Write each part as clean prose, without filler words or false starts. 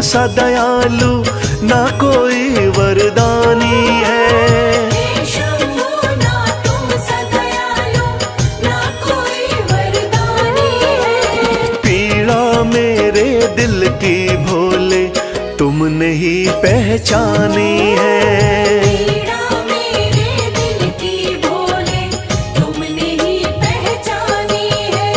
सा दयालु ना कोई वरदानी है। हे शंभू ना तुम सा दयालु ना कोई वरदानी है। पीड़ा मेरे दिल की भोले तुमने ही पहचानी है। पीड़ा मेरे दिल की भोले तुमने ही पहचानी है।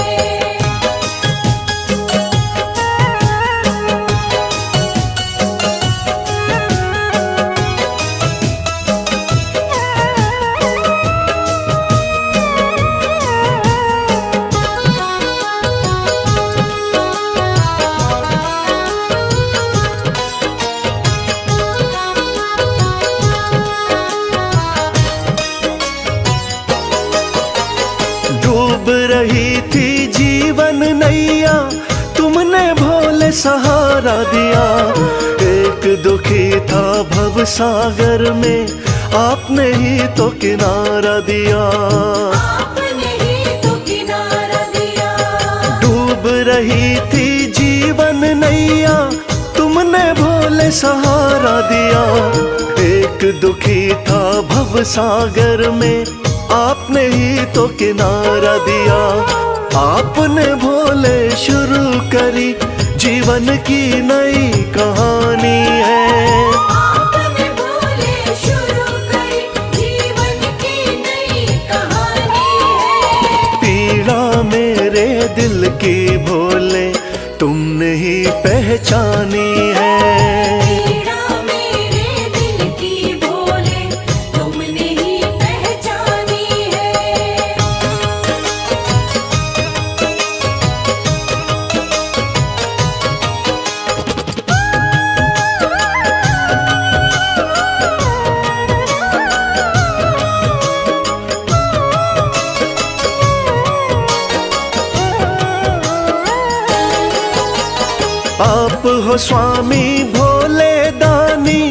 डूब रही थी जीवन नैया तुमने भोले सहारा दिया। एक दुखी था भव सागर में आपने ही तो किनारा दिया। आपने ही तो किनारा दिया। डूब रही थी जीवन नैया तुमने भोले सहारा दिया। एक दुखी था भव सागर में आपने ही तो किनारा दिया। आपने भोले शुरू करी जीवन की नई कहानी है। आपने भोले शुरू करी जीवन की नई कहानी है। पीड़ा मेरे दिल की भोले तुमने ही पहचानी है। पीड़ा मेरे दिल की भोले तुमने ही पहचानी है। आप हो स्वामी भोले दानी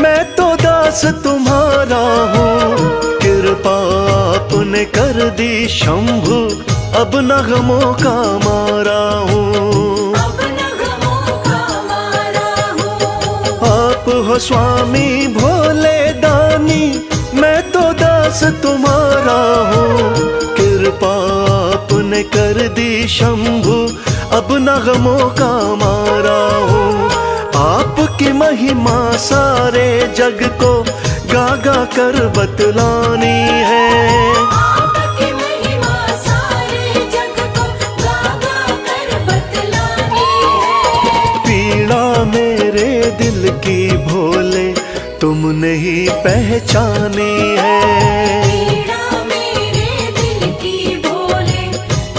मैं तो दास तुम्हारा हूँ। कृपा आपने कर दी शंभु अब न गमों का मारा हूँ। अब न गमों का मारा हूँ। आप हो स्वामी भोले दानी मैं तो दास तुम्हारा हूँ। कृपा आपने कर दी शंभु अब न गमों का मारा हूँ। आपकी महिमा सारे जग को गा गा कर बतलानी है। आपकी महिमा सारे जग को गा गा कर बतलानी है। पीड़ा मेरे दिल की भोले तुमने ही पहचानी है। पीड़ा मेरे दिल की भोले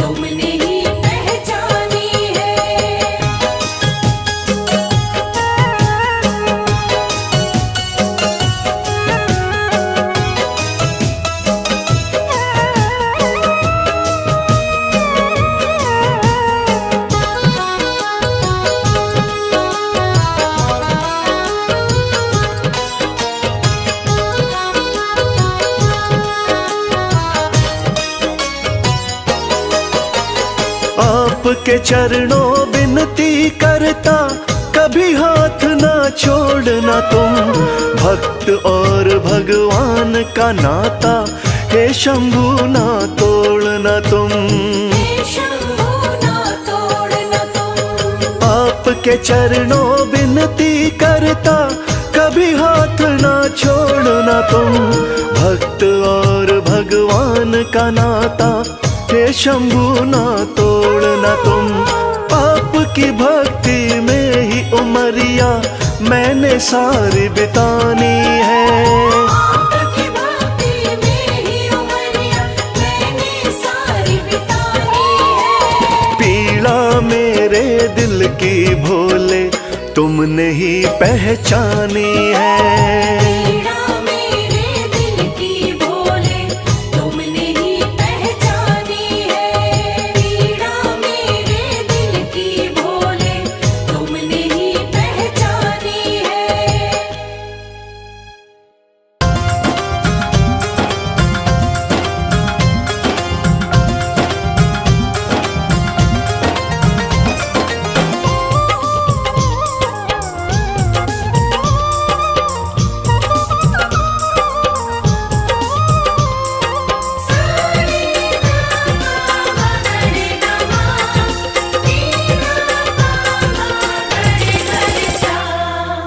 तुमने ही पहचानी है। आपके चरणों विनती करता कभी हाथ ना छोड़ना तुम। भक्त और भगवान का नाता हे शंभु ना तोड़ना तुम। हे शंभू ना तोड़ना तुम। आपके चरणों विनती करता कभी हाथ ना छोड़ना तुम। भक्त और भगवान का नाता हे शंभु ना तोड़ना तुम। आपकी भक्ति में ही उमरिया मैंने सारी बितानी है। आपकी भक्ति में ही उमरिया मैंने सारी बितानी है। पीड़ा मेरे दिल की भोले तुमने ही पहचानी है। पीड़ा मेरे दिल की भोले तुमने ही पहचानी है। पीड़ा मेरे दिल की भोले तुमने ही पहचानी है।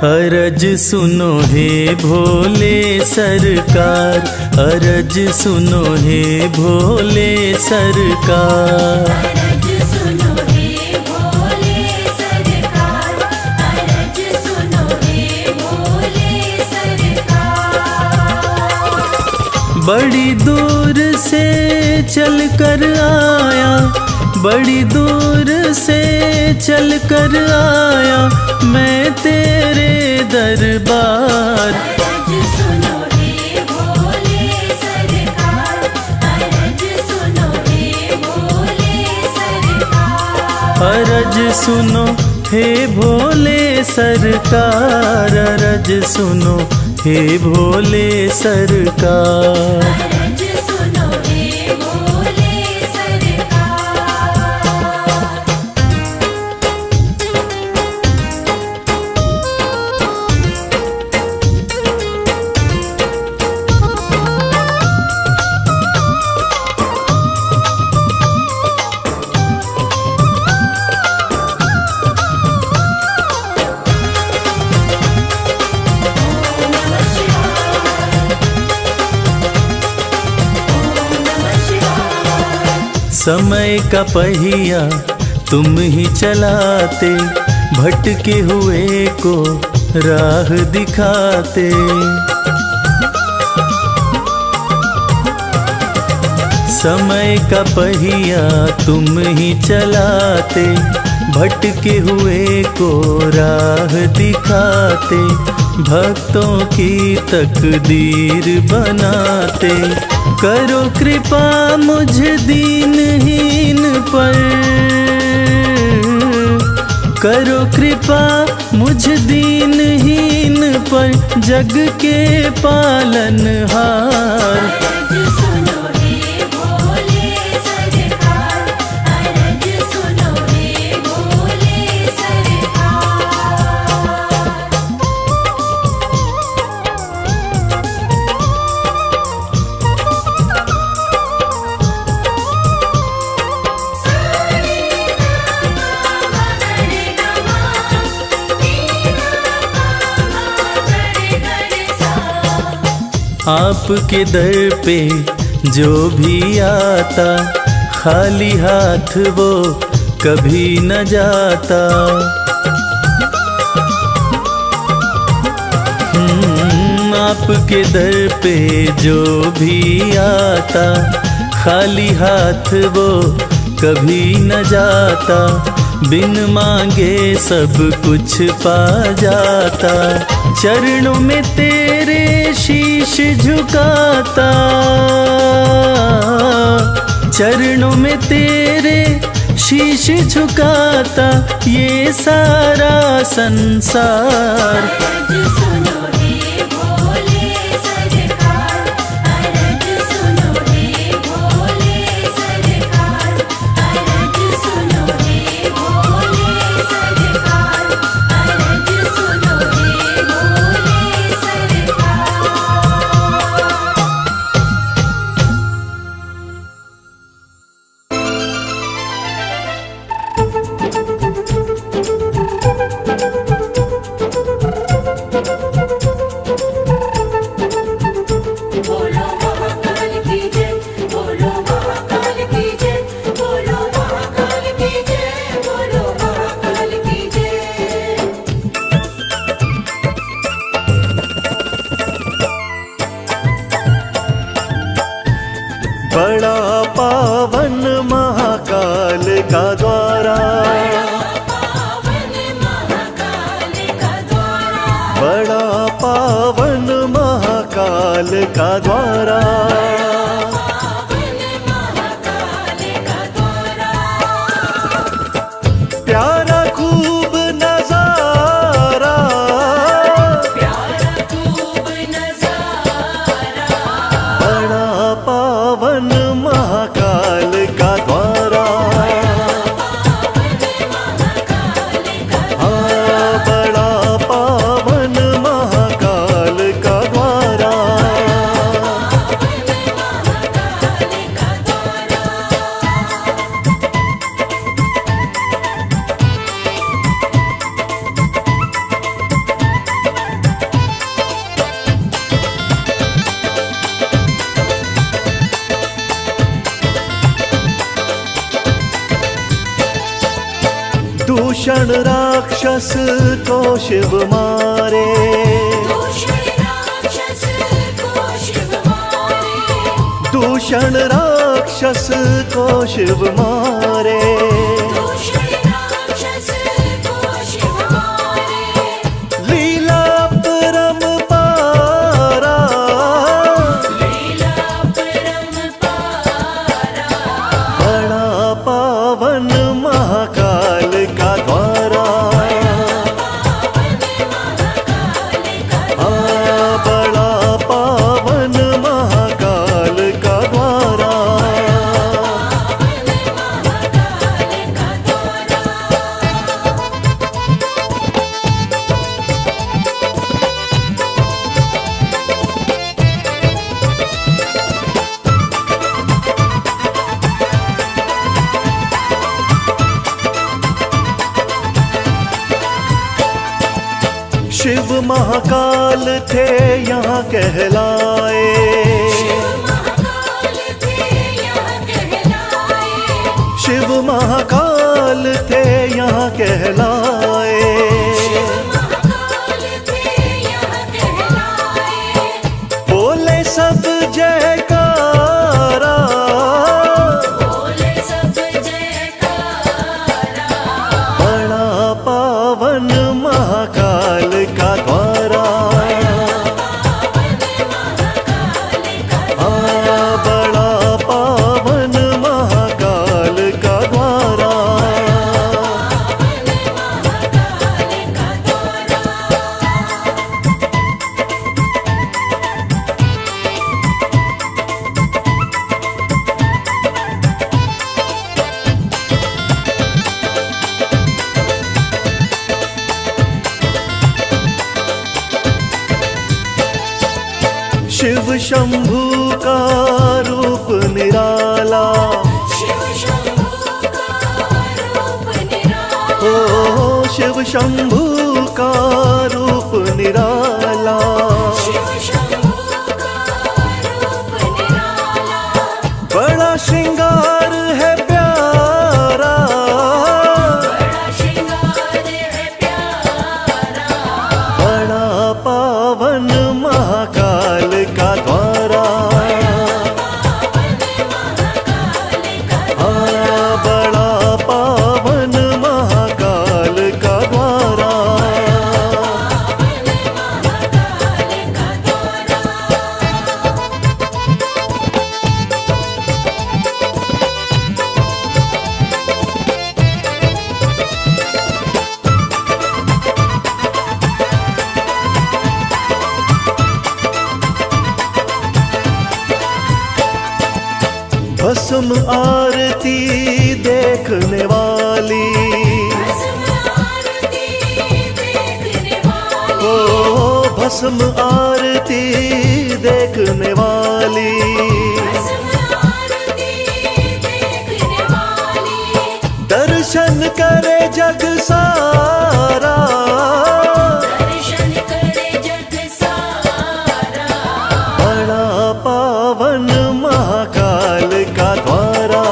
अरज सुनो हे भोले सरकार, अरज सुनो हे भोले सरकार। अरज सुनो हे भोले सरकार, अरज सुनो हे भोले सरकार। बड़ी दूर से चल कर आया, बड़ी दूर से चल कर आया मैं तेरे दरबार। अरज सुनो हे भोले सरकार, अरज सुनो हे भोले सरकार। अरज सुनो हे भोले सरकार, अरज सुनो हे भोले सरकार। अरज सुनो हे भोले सरकार। समय का पहिया तुम ही चलाते, भटके हुए को राह दिखाते। समय का पहिया तुम ही चलाते, भटके हुए को राह दिखाते। भक्तों की तकदीर बनाते, करो कृपा मुझ दीनहीन पर, करो कृपा मुझ दीनहीन पर जग के पालनहार। अरज सुनो हे भोले सरकार, अरज सुनो हे भोले सरकार। आपके दर पे जो भी आता, खाली हाथ वो कभी न जाता। आपके दर पे जो भी आता, खाली हाथ वो कभी न जाता। बिन मांगे सब कुछ पा जाता, चरणों में तेरे शीश झुकाता, चरणों में तेरे शीश झुकाता ये सारा संसार। अरज सुनो हे भोले सरकार, अरज सुनो हे भोले सरकार, अरज सुनो हे भोले सरकार, अरज सुनो हे भोले सरकार। बोलो महाकाल की जय, बोलो महाकाल की जय, बोलो महाकाल की जय, बोलो महाकाल की जय। बड़ा पावन महाकाल का द्वारा, पावन महाकाल का द्वारा, बड़ा पावन महाकाल का द्वारा। पावन महाकाल का द्वारा। प्यारा खूब नजारा, प्यारा खूब नजारा, बड़ा पावन महाकाल का द्वारा। हाँ, बड़ा पावन महाकाल का द्वारा। दूषण राक्षस को शिव मारे, दूषण राक्षस को शिव मारे, दूषण राक्षस को शिव मारे। दूषण राक्षस को शिव मारे, लीला परम्पारा, लीला परम्पारा, बड़ा पावन महाकाल का द्वारा, बड़ा पावन महाकाल का द्वारा। शिव महाकाल थे यहाँ कहलाए, महाकाल थे यहाँ कहलाए, शिव महाकाल थे यहाँ कहलाए। महाकाल थे यहाँ कहलाए, बोले सब जयकारा, बोले सब जयकारा, बड़ा पावन महाकाल का द्वारा, बड़ा पावन महाकाल का द्वारा। शिव शंभू का रूप निराला, शिव शंभू का रूप निराला, ओ शिव शंभू का रूप निराला। शिव शंभू का रूप निराला, बड़ा श्रृंगार है प्यारा, बड़ा श्रृंगार है प्यारा, बड़ा पावन महाकाल का द्वारा, बड़ा पावन महाकाल का द्वारा। भस्म आरती देखने वाली, भस्म आरती देखने वाली, ओ भस्म आरती देखने वाली। भस्म आरती देखने वाली, दर्शन करे जग सारा, दर्शन करे जग सारा, बड़ा पावन महाकाल का द्वारा,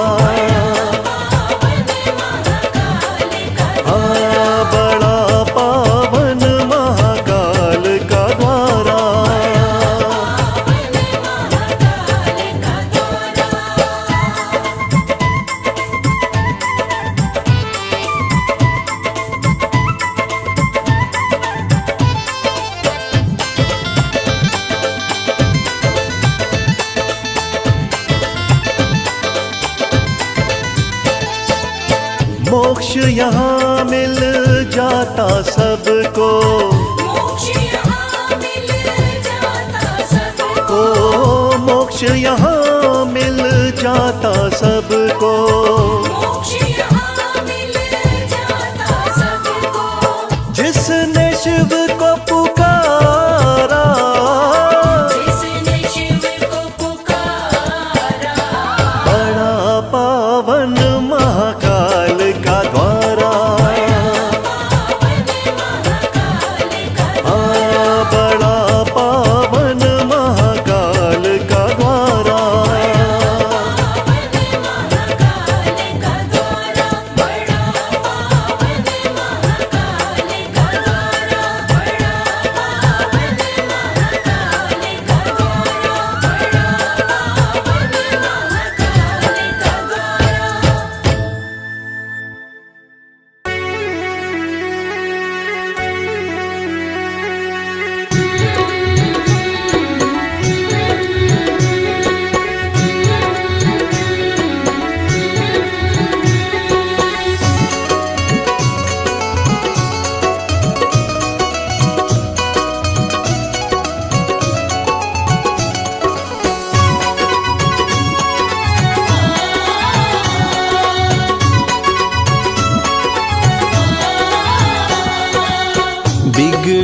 बड़ा पावन महाकाल का द्वारा। मोक्ष यहाँ मिल जाता सबको, मोक्ष यहाँ मिल जाता सबको, ओ मोक्ष यहाँ मिल जाता सबको। मोक्ष यहाँ मिल जाता सबको, जिसने शिव को पुकारा, जिसने शिव को पुकारा, बड़ा पावन महाकाल का द्वारा, बड़ा पावन महाकाल का द्वारा। महाकाल का द्वारा, बड़ा पावन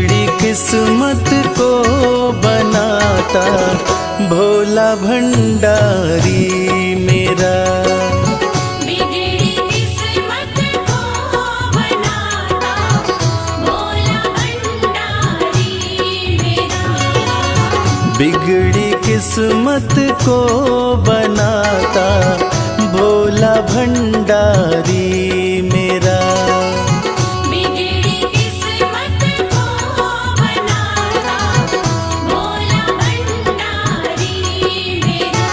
बिगड़ी किस्मत को बनाता भोला भंडारी मेरा। बिगड़ी किस्मत को बनाता भोला भंडारी मेरा। बिगड़ी किस्मत को बनाता भोला भंडारी मेरा। बिगड़ी किस्मत को बनाता भोला भंडारी मेरा।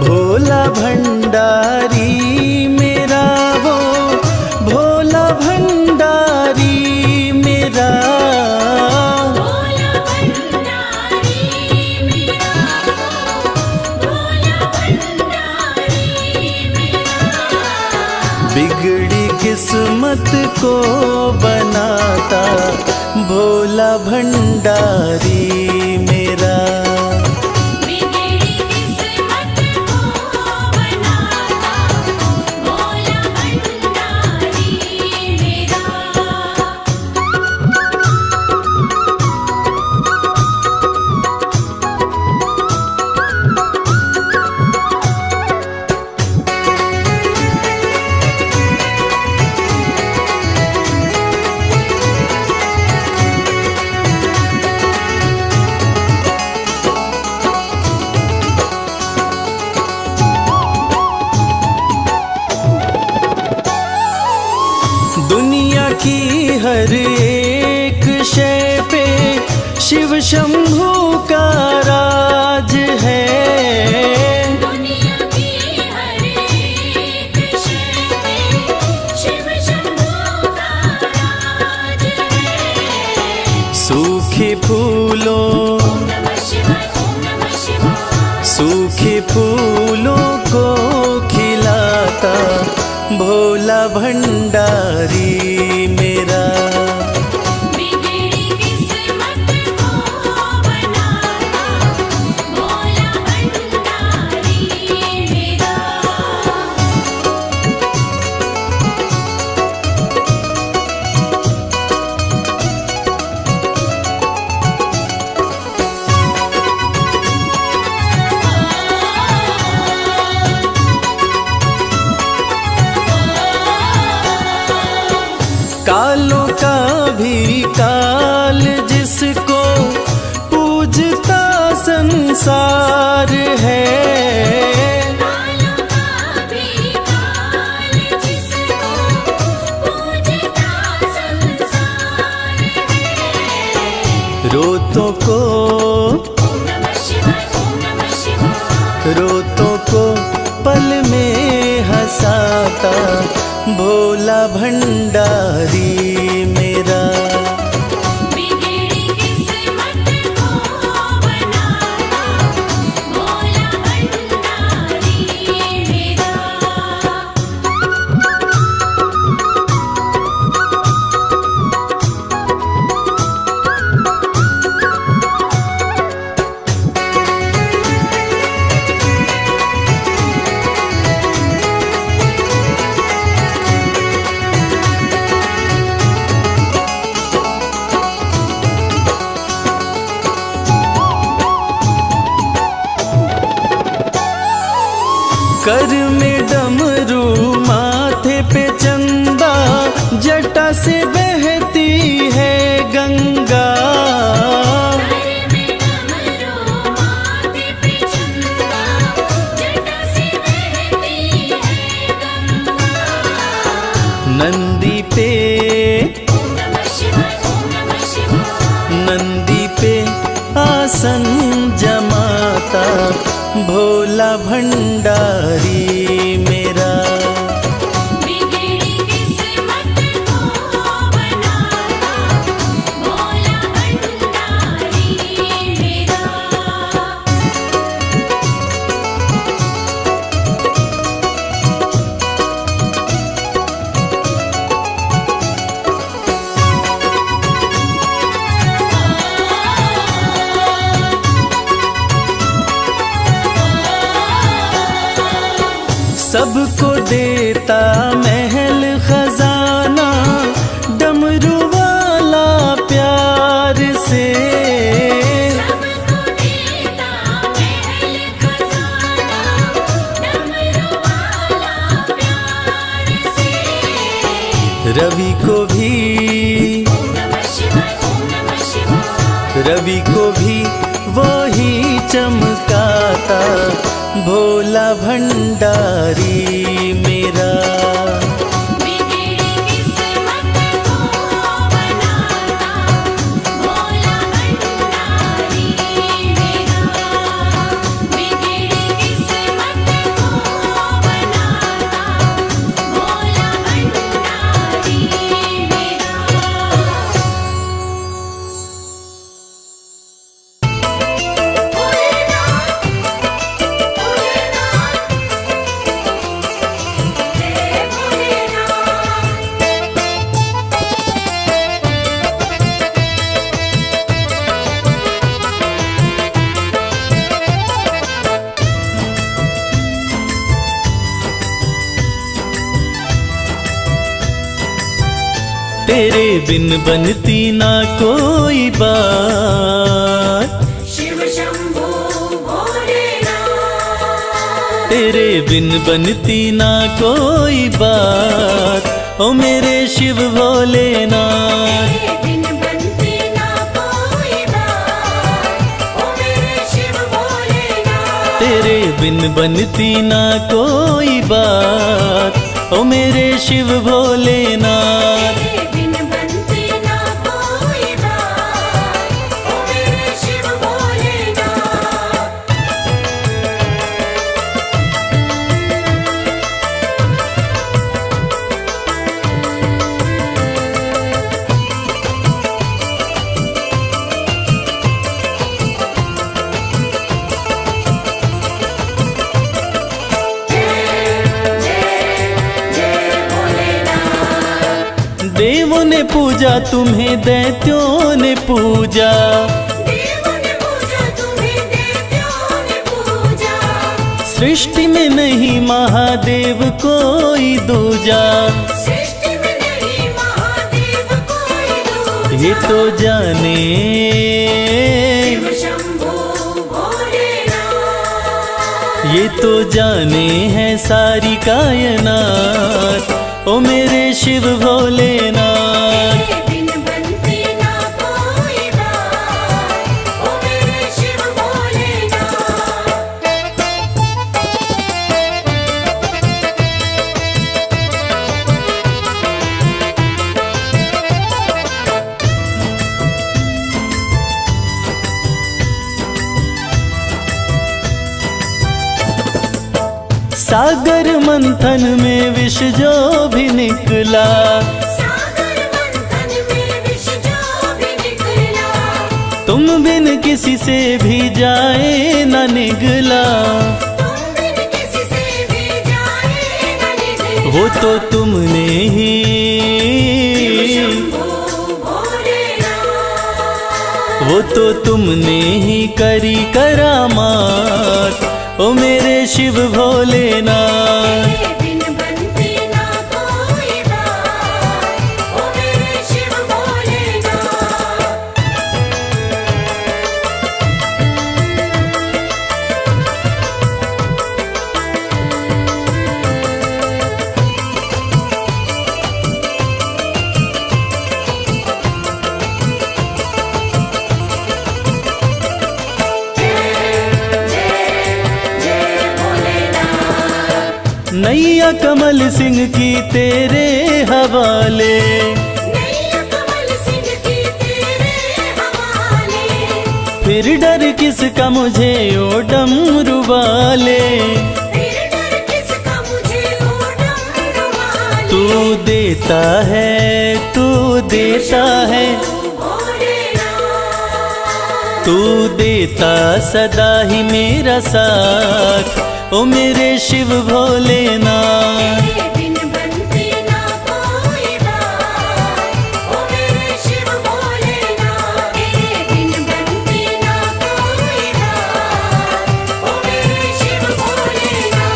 भोला भंडारी मेरा वो भोला भंडारी मेरा। भोला भंडारी मेरा। भोला भंडारी मेरा। बिगड़ी किस्मत को बनाता भोला भंडारी मेरा। बिगड़ी किस्मत को बनाता भोला भंडारी मेरा। दुनिया की हर एक शय पे शिव शंभू का राज है। दुनिया की हर एक शय पे शिव शंभू का राज है। सूखे फूलों ओम नमः शिवाय। ओम नमः शिवाय। सूखे फूलों को खिलाता भोला भंडारी मेरा। बिगड़ी किस्मत को बनाता भोला भंडारी मेरा। कालों का भी काल जिसको पूजता संसार है। कालों का भी काल जिसको पूजता संसार है। रोतों को ओम नमः शिवाय। ओम नमः शिवाय। रोतों को पल में हंसाता भोला भंडारी मेरा। बिगड़ी किस्मत को बनाता भोला भंडारी मेरा। कर में डमरू माथे पे चंदा जटा से बहती है गंगा। सर में डमरू माथे पे चंदा जटा से बहती है गंगा। नंदी पे ओम नमः शिवाय। ओम नमः शिवाय। नंदी पे आसन जमाता भोला भंडारी मेरा। बिगड़ी किस्मत को बनाता भोला भंडारी मेरा। रवि को भी वो ही चमकाता भोला भंडारी मेरा। बिगड़ी किस्मत को बनाता भोला भंडारी मेरा। बिगड़ी किस्मत को बनाता भोला भंडारी मेरा। तेरे बिन बनती ना कोई बात, शिव शंभू भोलेनाथ। तेरे बिन बनती ना कोई बात, ओ मेरे शिव भोलेनाथ। तेरे बिन बनती ना कोई बात, ओ मेरे शिव भोलेनाथ। तेरे बिन बनती ना कोई बात, ओ मेरे शिव भोलेनाथ। तेरे बिन बनती ना कोई बात, ओ मेरे शिव भोलेनाथ। देवों ने पूजा तुम्हें, दैत्यों ने पूजा, देवों ने पूजा तुम्हें, दैत्यों ने पूजा। सृष्टि में नहीं महादेव कोई दूजा। सृष्टि में नहीं महादेव कोई दूजा। ये तो जाने, शिव शंभू भोलेनाथ। ये तो जाने है सारी कायनात, ओ मेरे शिव भोलेनाथ। तेरे बिन बनती ना कोई बात, ओ मेरे शिव भोलेनाथ। सागर मंथन में विष जो भी निकला, सागर मंथन में विष जो भी निकला। तुम बिन किसी से भी जाए न निगला। तुम बिन किसी से भी जाए न निकला। वो तो तुमने ही, शंभू भोलेनाथ। वो तो तुमने ही करी करामात, ओ मेरे शिव भोलेनाथ। तेरे बिन बनती ना कोई बात, ओ मेरे शिव भोलेनाथ। नैया कमल सिंह की तेरे हवाले, नैया कमल सिंह की तेरे हवाले। फिर डर किसका मुझे ओ डमरू वाले। फिर डर किसका मुझे ओ डमरू वाले। तू देता है, तू देता है, भोलेनाथ। तू देता सदा ही मेरा साथ, ओ मेरे शिव भोलेनाथ। तेरे बिन बनती ना कोई बात, ओ मेरे शिव भोलेनाथ। तेरे बिन बनती ना कोई बात, ओ मेरे शिव भोलेनाथ।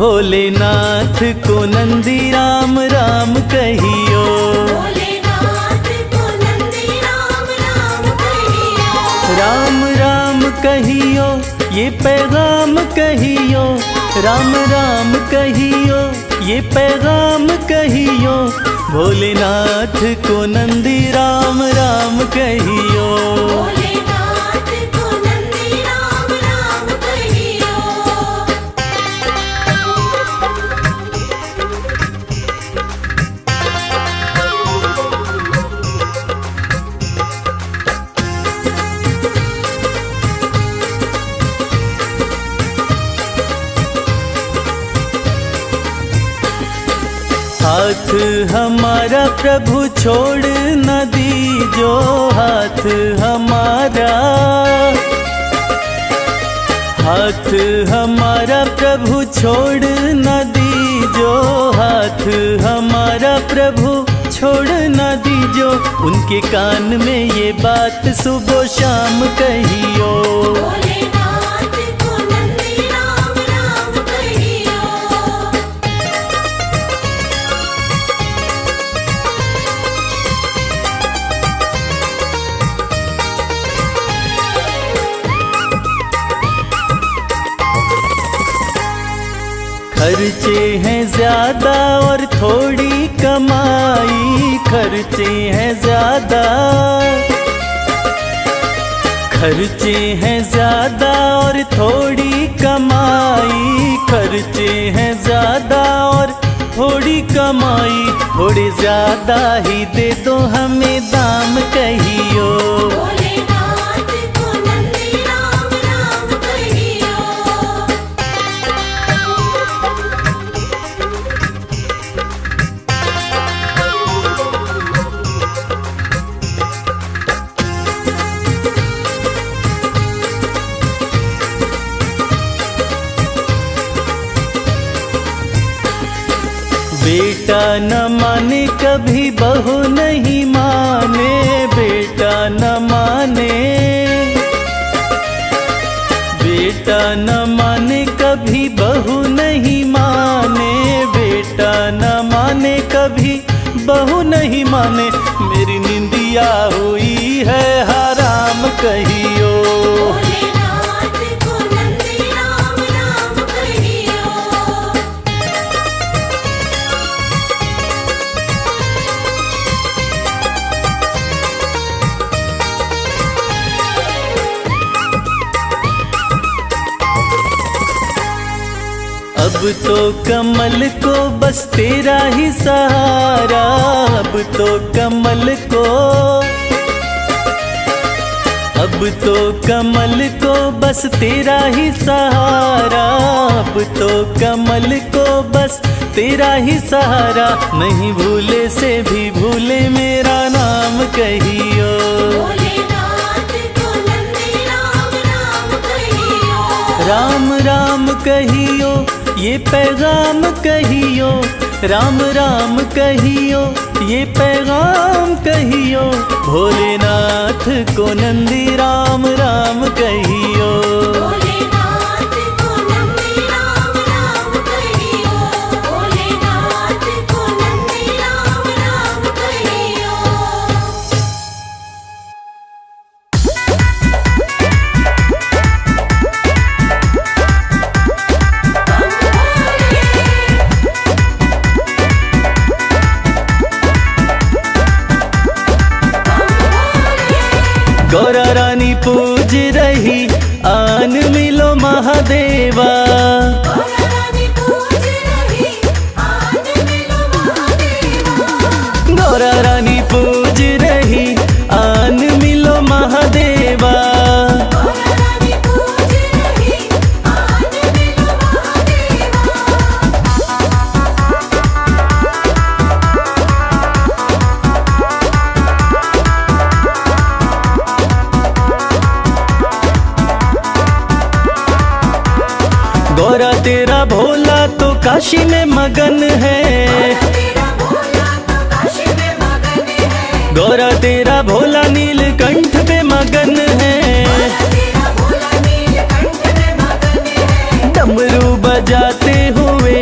भोलेनाथ को नंदी राम राम कहियो। भोलेनाथ को नंदी राम राम कहियो। राम राम कहियो ये पैगाम कहियो, राम राम कहियो ये पैगाम कहियो, भोलेनाथ को नंदी राम राम कहियो। भोलेनाथ को नंदी राम राम कहियो। हाथ हमारा प्रभु छोड़ न दीजो, हाथ हमारा, हाथ हमारा प्रभु छोड़ न दीजो, हाथ हमारा प्रभु छोड़ न दीजो, उनके कान में ये बात सुबह शाम कहियो। भोलेनाथ को नंदी राम राम कहियो। खर्चे हैं ज्यादा और थोड़ी कमाई, खर्चे हैं ज्यादा, खर्चे हैं ज्यादा और थोड़ी कमाई, खर्चे हैं ज्यादा और थोड़ी कमाई, थोड़े ज्यादा ही दे दो हमें दाम कहियो। भोलेनाथ को नंदी राम राम कहियो। बेटा न माने कभी बहू नहीं माने, बेटा न माने, बेटा न माने कभी बहू नहीं माने, बेटा न माने कभी बहू नहीं माने, मेरी निंदिया हुई है हराम कहियो। भोलेनाथ को नंदी राम राम कहियो। अब तो कमल को बस तेरा ही सहारा, अब तो कमल को, अब तो कमल को बस तेरा ही सहारा, अब तो कमल को बस तेरा ही सहारा, नहीं भूले से भी भूले मेरा नाम कहियो। भोलेनाथ को नंदी राम राम कहियो। राम राम कहियो ये पैगाम कहियो, राम राम कहियो ये पैगाम कहियो, भोलेनाथ को नंदी राम राम कहियो। भोलेनाथ को नंदी राम राम कहियो। भोलेनाथ को नंदी राम राम कहियो। गौरा रानी पूज रही आन मिलो महादेवा, गौरा रानी पूज रही आन मिलो महादेवा। गौरा रानी पूज रही आन मिलो महादेवा, गौरा रानी पूज रही आन मिलो महादेवा। गौरा तेरा भोला तो काशी में मगन है, तेरा भोला तो काशी में मगन है। गौरा तेरा भोला नीलकंठ पे मगन है, तेरा भोला नीलकंठ में मगन है। डमरू बजाते हुए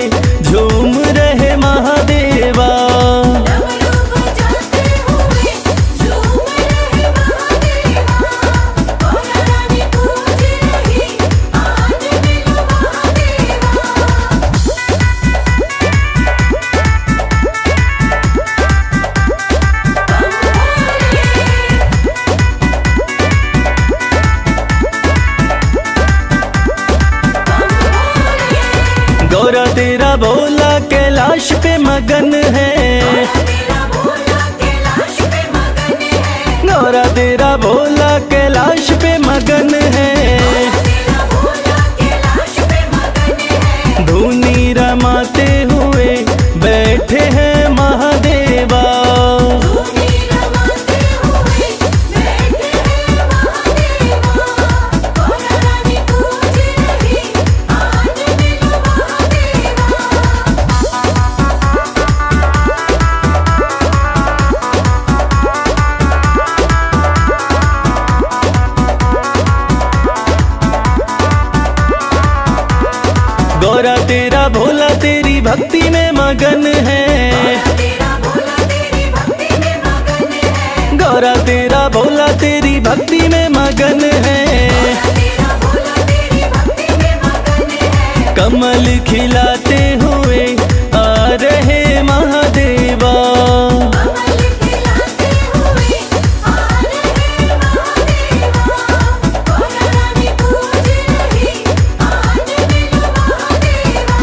गौरा तेरा भोला कैलाश पे मगन है, तेरा भोला कैलाश पे मगन है, गौरा तेरा भोला कैलाश पे मगन है। तेरा भोला कैलाश पे मगन है, धूनी रमाते हुए बैठे हैं महादेवा, धूनी रमाते हुए बैठे हैं महादेवा। गौरा रानी पूज रही आज मिलो महादेवा। गौरा तेरा भोला तेरी भक्ति में मगन है, तेरा भोला तेरी भक्ति में मगन है, गौरा तेरा भोला तेरी भक्ति में मगन है। तेरा भोला तेरी भक्ति में मगन है, कमल खिलाते हुए आ रहे महादेवा, कमल खिलाते हुए आ रहे महादेवा। गौरा रानी पूज रही आज मिलो महादेवा।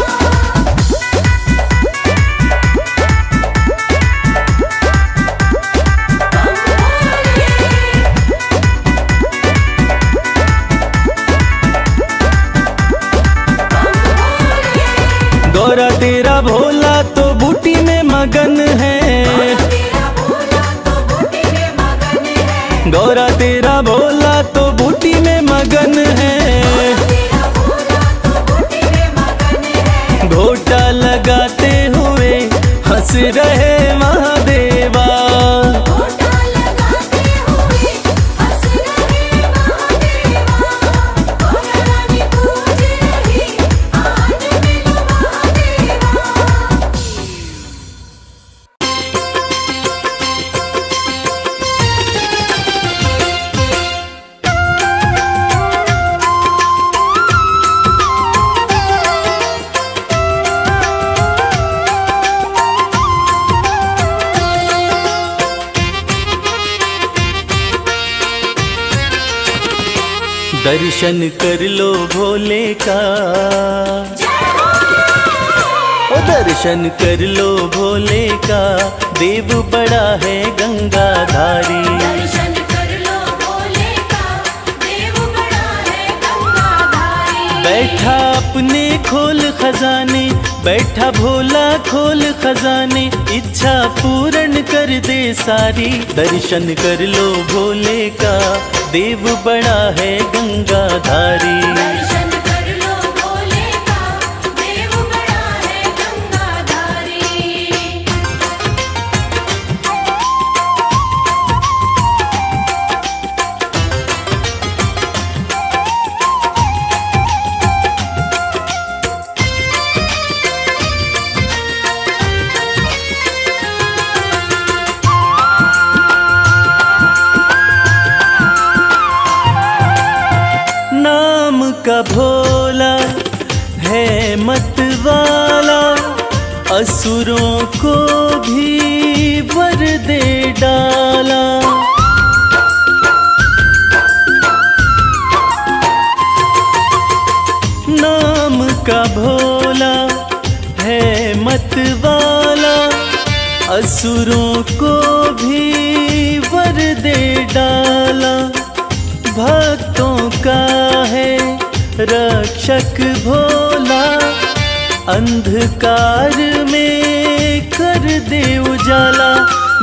गौरा तेरा भोला तो बूटी में मगन है, तेरा भोला तो बूटी में मगन है, गौरा तेरा भोला तो बूटी में मगन है। तेरा भोला तो बूटी में मगन है, घोटा लगाते हुए हंस रहे महादेवा, घोटा लगाते हुए हंस रहे महादेवा। गौरा रानी पूज रही आज मिलो महादेवा। दर्शन कर लो भोले का, ओ दर्शन कर लो भोले का, देव बड़ा है गंगाधारी। दर्शन कर लो भोले का, देव बड़ा है गंगाधारी। बैठा अपने खोल खजाने, बैठा भोला खोल खजाने, इच्छा पूर्ण कर दे सारी। दर्शन कर लो भोले का, देव बड़ा है गंगाधारी। दर्शन कर लो भोले का, देव बड़ा है गंगाधारी। नाम का भोला है मत वाला, असुरों को भी वर दे डाला। नाम का भोला है मत वाला, असुरों को भी वर दे डाला। भक्तों का है रक्षक भोला, अंधकार में कर दे उजाला।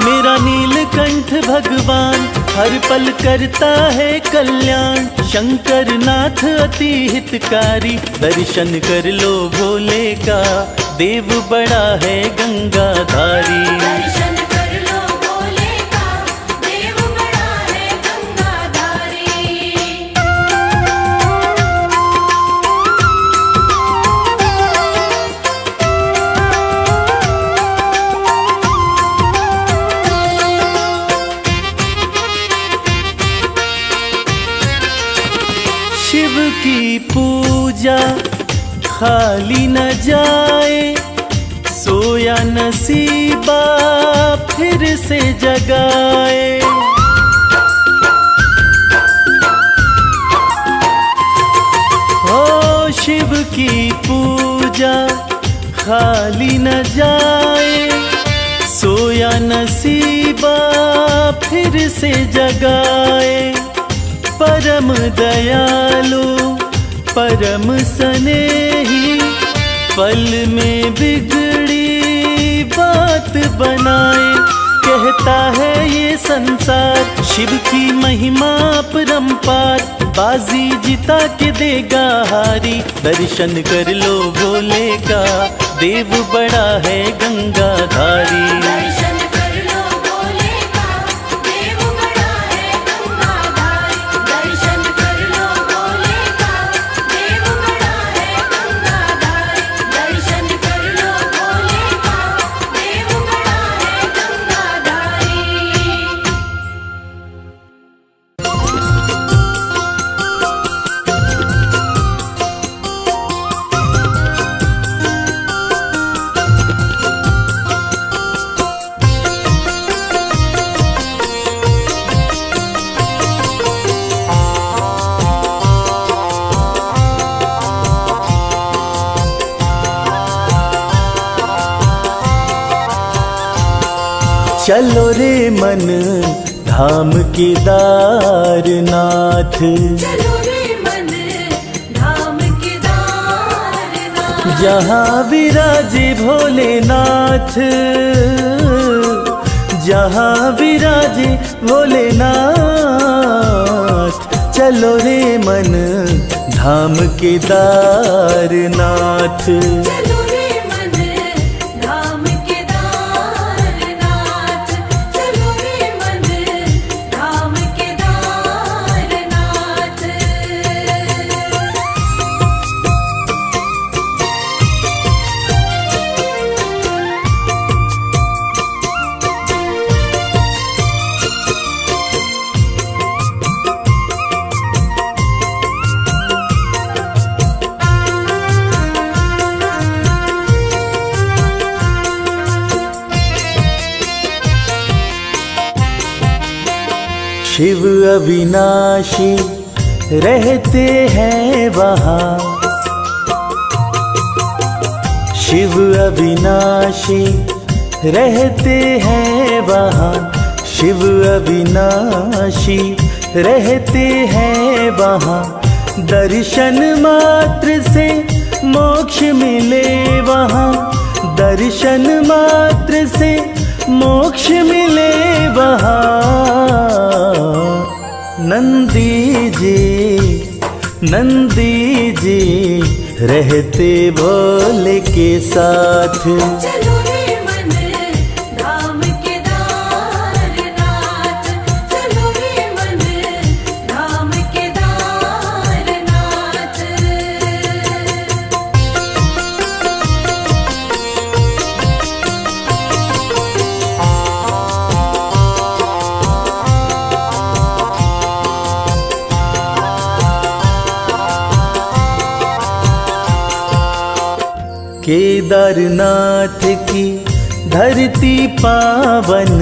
मेरा नीलकंठ भगवान हर पल करता है कल्याण, शंकर नाथ अति हितकारी। दर्शन कर लो भोले का, देव बड़ा है गंगाधारी। दर्शन कर लो भोले का, देव बड़ा है गंगाधारी। शिव की पूजा खाली न जाए, सोया नसीबा फिर से जगाए। हो शिव की पूजा खाली न जाए, सोया नसीबा फिर से जगाए। परम दयालु परम स्नेही, पल में बिगड़ी बात बनाए। कहता है ये संसार शिव की महिमा परम्पार, बाजी जिता के देगा हारी। दर्शन कर लो भोले का, देव बड़ा है गंगाधारी। दर्शन कर लो भोले का, देव बड़ा है गंगाधारी। दर्शन कर लो भोले का, देव बड़ा है गंगाधारी। दर्शन कर लो भोले का, देव बड़ा है गंगाधारी। चलो रे मन धाम केदारनाथ, चलो रे मन धाम केदारनाथ। जहाँ विराजे भोलेनाथ, जहाँ विराजे भोलेनाथ। चलो रे मन धाम केदारनाथ। चलो रे मन धाम केदारनाथ। चलो रे मन धाम केदारनाथ। शिव अविनाशी रहते हैं वहाँ, शिव अविनाशी रहते हैं वहाँ। शिव अविनाशी रहते हैं वहाँ। दर्शन मात्र से मोक्ष मिले वहाँ, दर्शन मात्र से मोक्ष मिले वहाँ। नंदी जी रहते भोले के साथ। चलो रे मन धाम केदारनाथ। चलो रे मन धाम केदारनाथ। केदारनाथ की धरती पावन,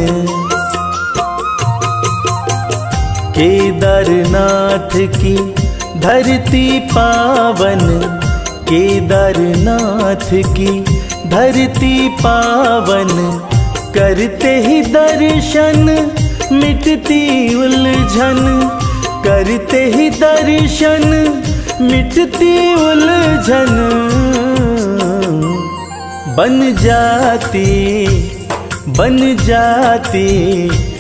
केदारनाथ की धरती पावन। केदारनाथ की धरती पावन। करते ही दर्शन मिटती उलझन, करते ही दर्शन मिटती उलझन। बन जाती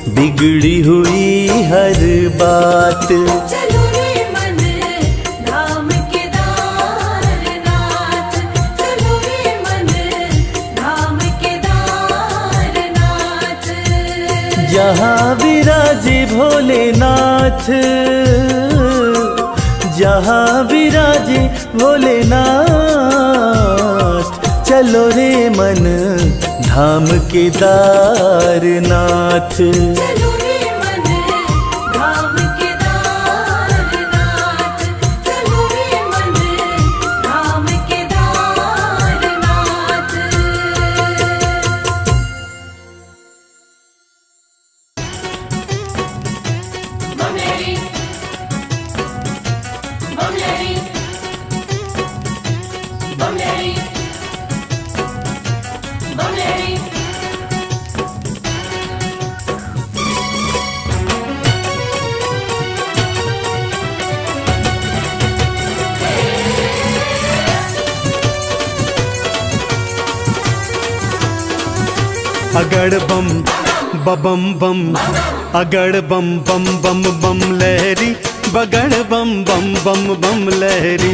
बिगड़ी हुई हर बात। चलो रे मन धाम केदारनाथ। चलो रे मन धाम केदारनाथ। जहाँ विराजे भोलेनाथ, जहाँ विराजे भोलेनाथ। चलो रे मन धाम केदारनाथ। चलो रे मन धाम केदारनाथ। चलो रे मन धाम केदारनाथ। बमलेरी बमलेरी बमलेरी अगड़ बम बम बम अगड़ बम बम बम बम लहरी बगड़ बम बम बम बम लहरी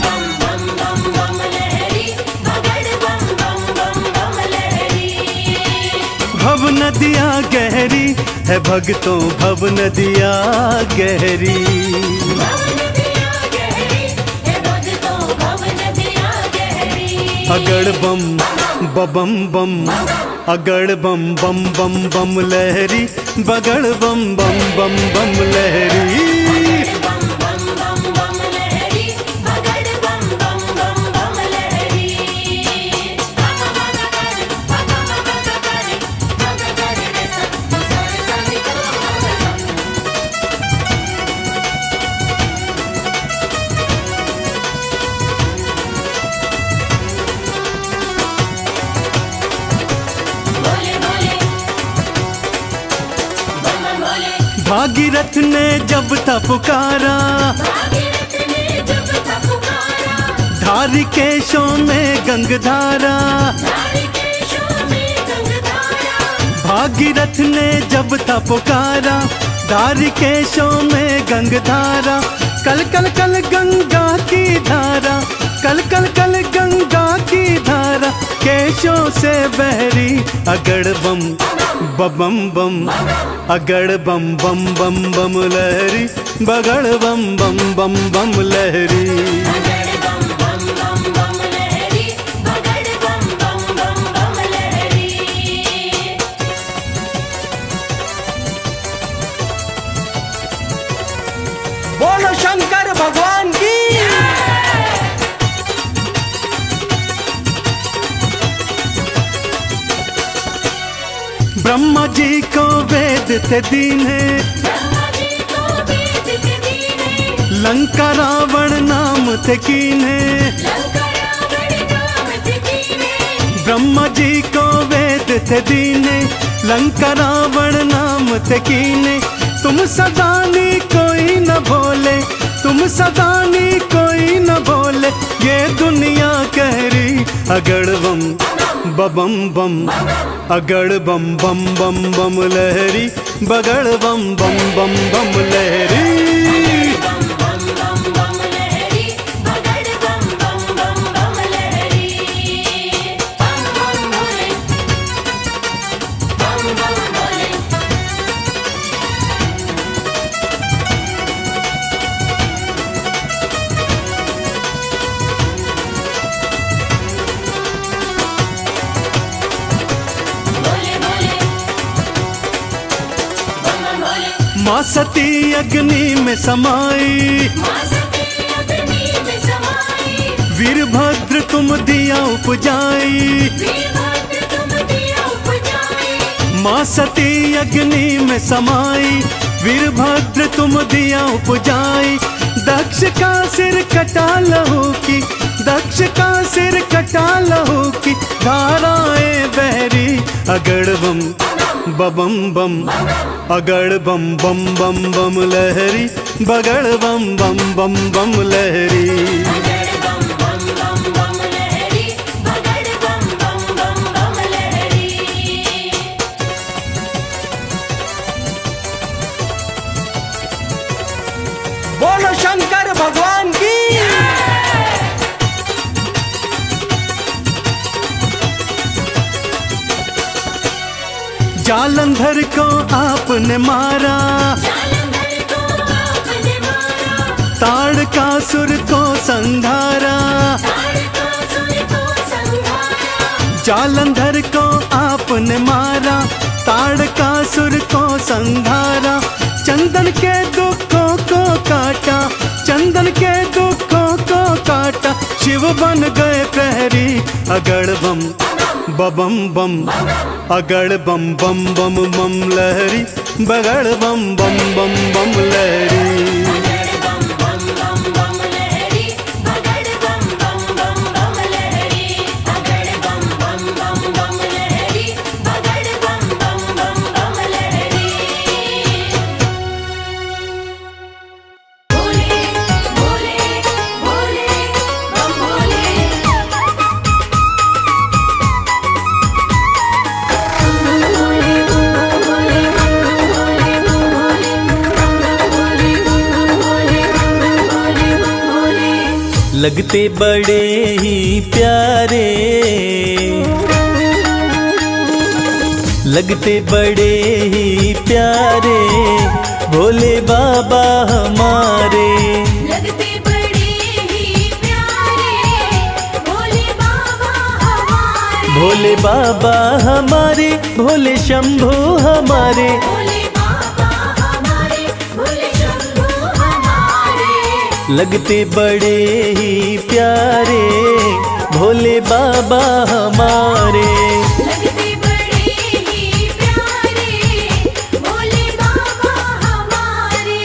बम बम बम बम लहरी बगड़ बम बम बम बम लहरी भव नदिया गहरी है भक्तों भव नदिया गहरी भव नदिया गहरी है भक्तों भव नदिया गहरी अगड़ बम बम बम अगड़ बम बम बम बम लहरी बगड़ बम बम बम बम लहरी बम बम बम बम लहरी बगड़ बम बम बम बम लहरी बोले बोले बम बम बोले भागीरथ ने जब था पुकारा भागीरथ ने जब था पुकारा धारी केशों में गंगधारा धारिकेशों में गंगधारा भागीरथ ने जब था पुकारा धारी केशों में गंगधारा कल कल कल गंगा की धारा कल कल कल गंगा की धारा केशों से बहरी अगड़ बम बम बम अगड़ बम बम बम बम लहरी बगड़ बम बम बम बम लहरी बगड़ बम बम बम बम लहरी बगड़ बम बम बम बम लहरी बोलो शंकर भगवान की ब्रह्मा जी को वेद थे दीने ब्रह्मा जी को वेद थे दीने लंका रावण नाम थे कीने लंका रावण नाम थे कीने ब्रह्मा जी को वेद थे दीने लंका रावण नाम थे कीने तुम सदानी कोई न बोले तुम सदानी कोई न बोले ये दुनिया कह रही अगड़ बम बम बम अगड़ बम बम बम बम लहरी बगड़ बम बम बम बम लहरी बम बम बम बम लहरी बगड़ बम बम बम बम लहरी बम बम बोले बम बम बोले बोले बोले बम बम बोले माँ सती अग्नि में समाई माँ सती अग्नि में समाई वीरभद्र तुम दिया उपजाई वीरभद्र तुम दिया उपजाई माँ सती अग्नि में समाई वीरभद्र तुम दिया उपजाई दक्ष का सिर कटा लहू की दक्ष का सिर कटा लहू की धाराएं बहरी अगड़ बम बम बम अगड़ बम बम बम बम लहरी बगड़ बम बम बम बम लहरी बगड़ बम बम बम बम लहरी बगड़ बम बम बम बम लहरी बोलो शंकर भगवान की जालंधर को आपने मारा जालंधर को आपने मारा ताड़कासुर को संघारा ताड़कासुर को संहारा जालंधर को आपने मारा ताड़कासुर को संघारा चंदन के दुखों को काटा चंदन के दुखों को काटा शिव बन गए प्रहरी अगड़ बम बम बम अगड़ बम बम बम बम लहरी बगड़ बम बम बम बम लहरी बगड़ बम बम बम बम लहरी बगड़ बम बम बम बम लहरी बगड़ बम बम बम बम लहरी बगड़ बम बम बम बम लहरी बोले बोले बोले बम बोले लगते बड़े ही प्यारे, लगते बड़े ही प्यारे भोले बाबा हमारे। लगते बड़े ही प्यारे भोले बाबा हमारे। भोले बाबा हमारे, भोले शंभू हमारे। भोले बाबा हमारे, भोले शंभू हमारे। लगते बड़े ही प्यारे भोले बाबा हमारे। लगते बड़े ही प्यारे भोले बाबा हमारे।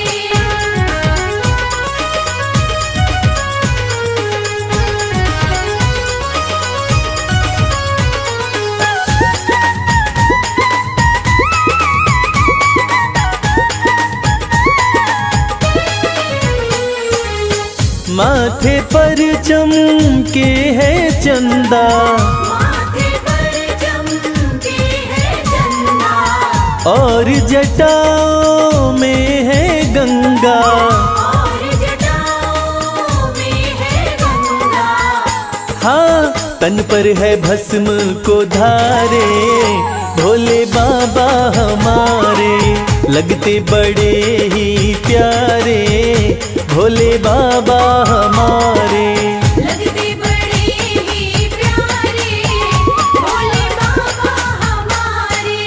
माथे पर चमके है चंदा, माथे पर चमके है चंदा। और जटाओं में है गंगा। और जटाओं में है गंगा। हाँ, तन पर है भस्म को धारे भोले बाबा हमारे। लगते बड़े ही प्यारे भोले बाबा हमारे। लगते बड़े ही प्यारे भोले बाबा हमारे।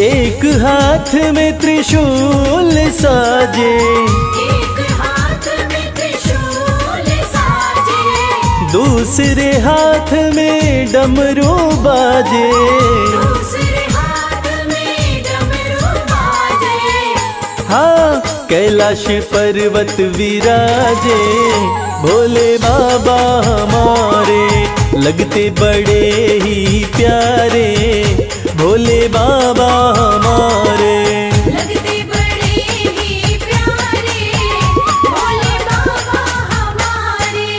एक हाथ में त्रिशूल साजे, एक हाथ में त्रिशूल साजे। दूसरे हाथ में डमरू बाजे। दूसरे हाथ में डमरू बाजे। हाँ, कैलाश पर्वत विराजे भोले बाबा हमारे। लगते बड़े ही प्यारे भोले बाबा हमारे। लगते बड़े ही प्यारे भोले बाबा हमारे।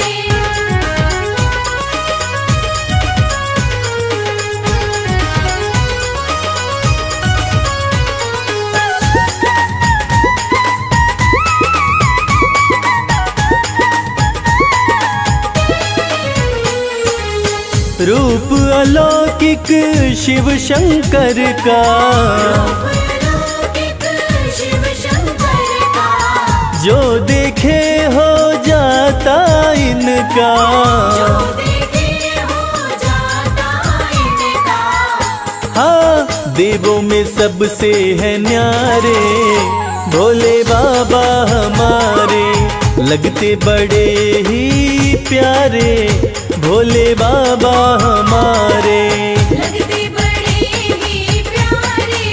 रूप अलौकिक शिव शंकर का, अलौकिक शिव शंकर का। जो देखे हो जाता इनका। जो देखे हो जाता इनका। हाँ, देवों में सबसे है न्यारे भोले बाबा हमारे। लगते बड़े ही प्यारे भोले बाबा हमारे। लगते बड़े ही प्यारे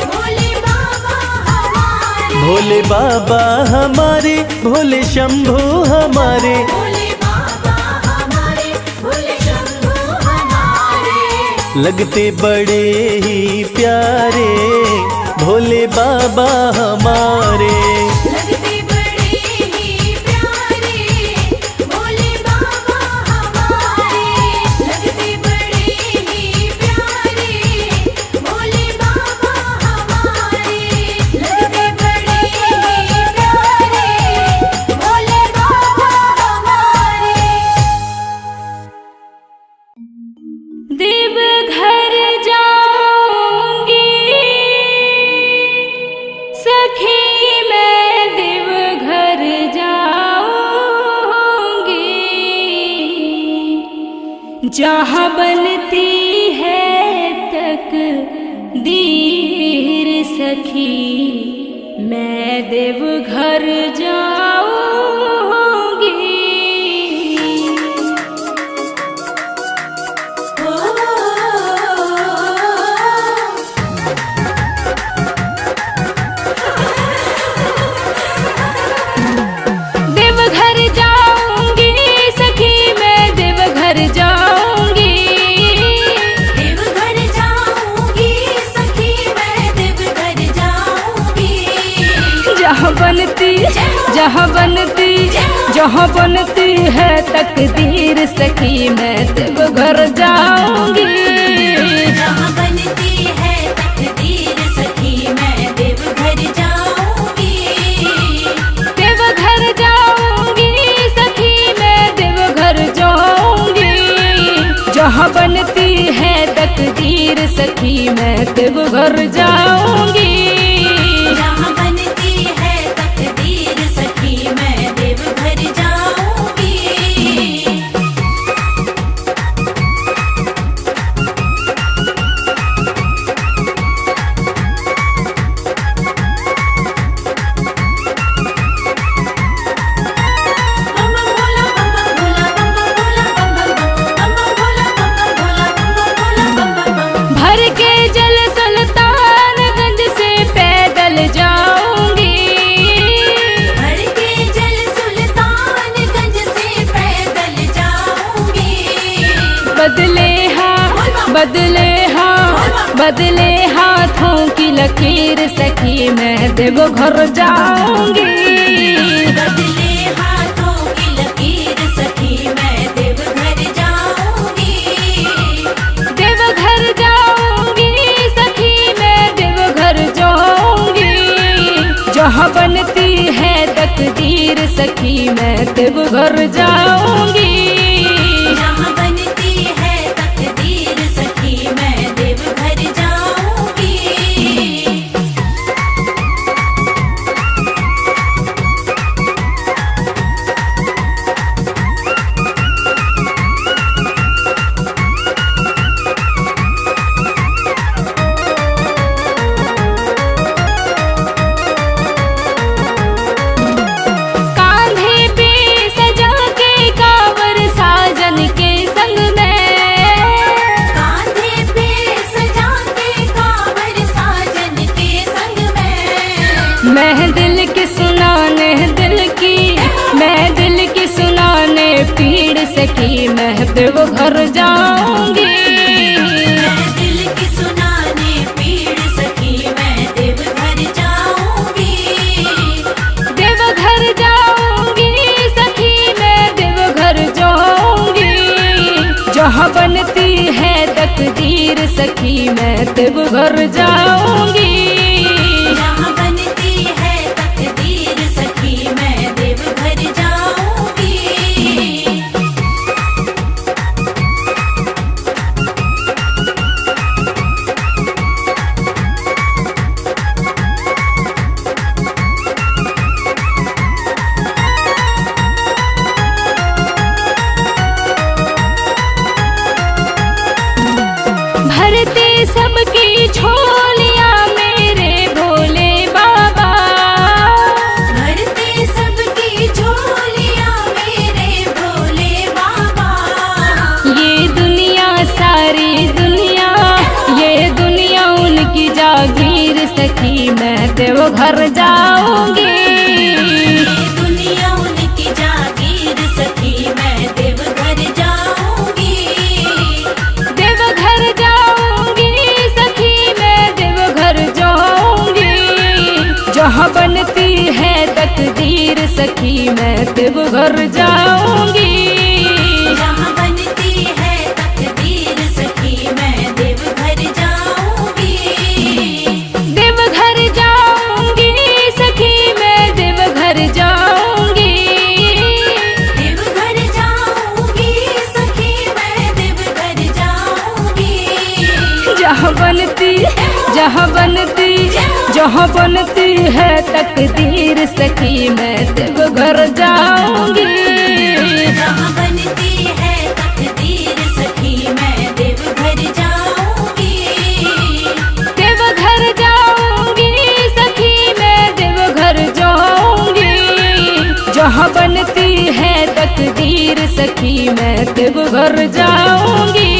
भोले बाबा हमारे। भोले बाबा हमारे, भोले शंभू हमारे। भोले बाबा हमारे, भोले शंभू हमारे। लगते बड़े ही प्यारे भोले बाबा हमारे। लगते बड़े ही प्यारे भोले बाबा हमारे। लगते बड़े ही प्यारे भोले बाबा हमारे। लगते बड़े ही प्यारे भोले बाबा हमारे। देवघर जाऊंगी सखी मैं, देवघर जाऊंगी। जहाँ बनती है तकदीर सखी मैं देवघर जाऊंगी। देवघर जाऊंगी सखी मैं, देवघर जाऊंगी। देवघर जाऊंगी सखी मैं, देवघर जाऊंगी। जहाँ बनती जहाँ बनती है तकदीर सखी मैं देवघर जाऊंगी। जहाँ बनती है तकदीर सखी मैं देवघर जाऊंगी। देवघर जाऊंगी सखी मैं देवघर जाऊंगी। जहाँ बनती है तकदीर सखी मैं देवघर जाऊंगी। जहाँ बनती है तकदीर सखी मैं देवघर जाऊंगी। भर के जल सुल्तानगंज से पैदल जाऊंगी। भर के जल सुल्तानगंज से पैदल जाऊंगी। बदले हाथों की लकीर सखी मैं देवघर जाऊंगी। बदले हाथों की लकीर सखी मैं देवघर जाऊंगी। देवघर जाऊंगी सखी मैं देवघर जाऊंगी। जहाँ बनती है तकदीर सखी मैं देवघर जाऊंगी। जहाँ बनती है तकदीर सखी मैं देवघर जाऊंगी। कांधे पे सजा के कांवर साजन के संग में। कांधे पे सजा के कांवर साजन के संग में। मैं दिल की सुनाने पीड़ सखी मैं देवघर जाऊंगी। मैं दिल की सुनाने पीड़ सखी मैं देवघर जाऊंगी। देवघर जाऊंगी सखी मैं देवघर जाऊंगी। जहाँ बनती है तकदीर सखी मैं देवघर जाऊंगी। जहाँ बनती है तकदीर सखी मैं देवघर जाऊंगी। भरते सबकी झोलियां मेरे भोले बाबा। भरते सबकी झोलियां मेरे भोले बाबा। ये दुनिया सारी दुनिया, ये दुनिया उनकी जागीर सखी मैं देवघर जाऊंगी। दुनिया उनकी जागीर सखी मैं देवघर जाऊंगी। देवघर जाऊंगी सखी मैं देवघर जाऊंगी। जहाँ बनती है तकदीर सखी मैं देवघर जाऊंगी। जहाँ बनती है तकदीर सखी मैं देवघर जाऊंगी। देवघर जाऊंगी सखी मैं देवघर जाऊंगी। देवघर जाऊंगी सखी मैं देवघर जाऊंगी। जहाँ बनती है तकदीर सखी मैं देवघर जाऊंगी। जहाँ बनती है तकदीर सखी मैं देवघर जाऊंगी। देवघर जाऊंगी सखी मैं देवघर जाऊंगी। जहाँ बनती है तकदीर सखी मैं देवघर जाऊंगी।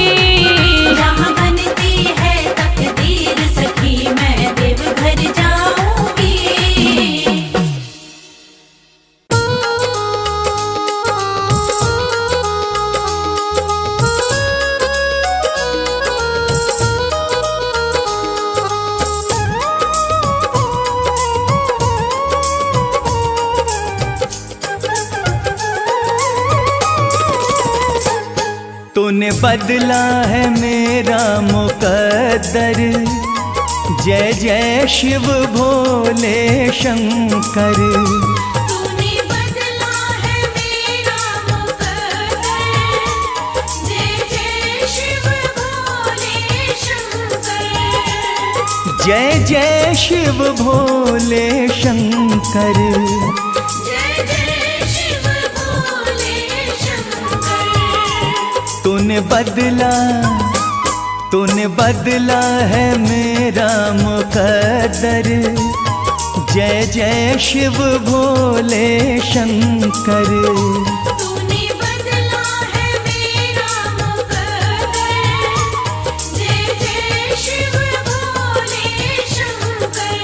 जहाँ बनती है तकदीर सखी मैं देवघर जाऊंगी। तूने बदला है मेरा मुकद्दर, जय जय शिव भोले शंकर। तूने बदला है मेरा मुकद्दर, जय जय शिव भोले शंकर। जय जय शिव भोले शंकर। जय जय शिव भोले शंकर। तूने बदला है मेरा मुकद्दर, जय जय शिव भोले शंकर। तूने बदला है मेरा मुकद्दर, जय जय शिव भोले शंकर।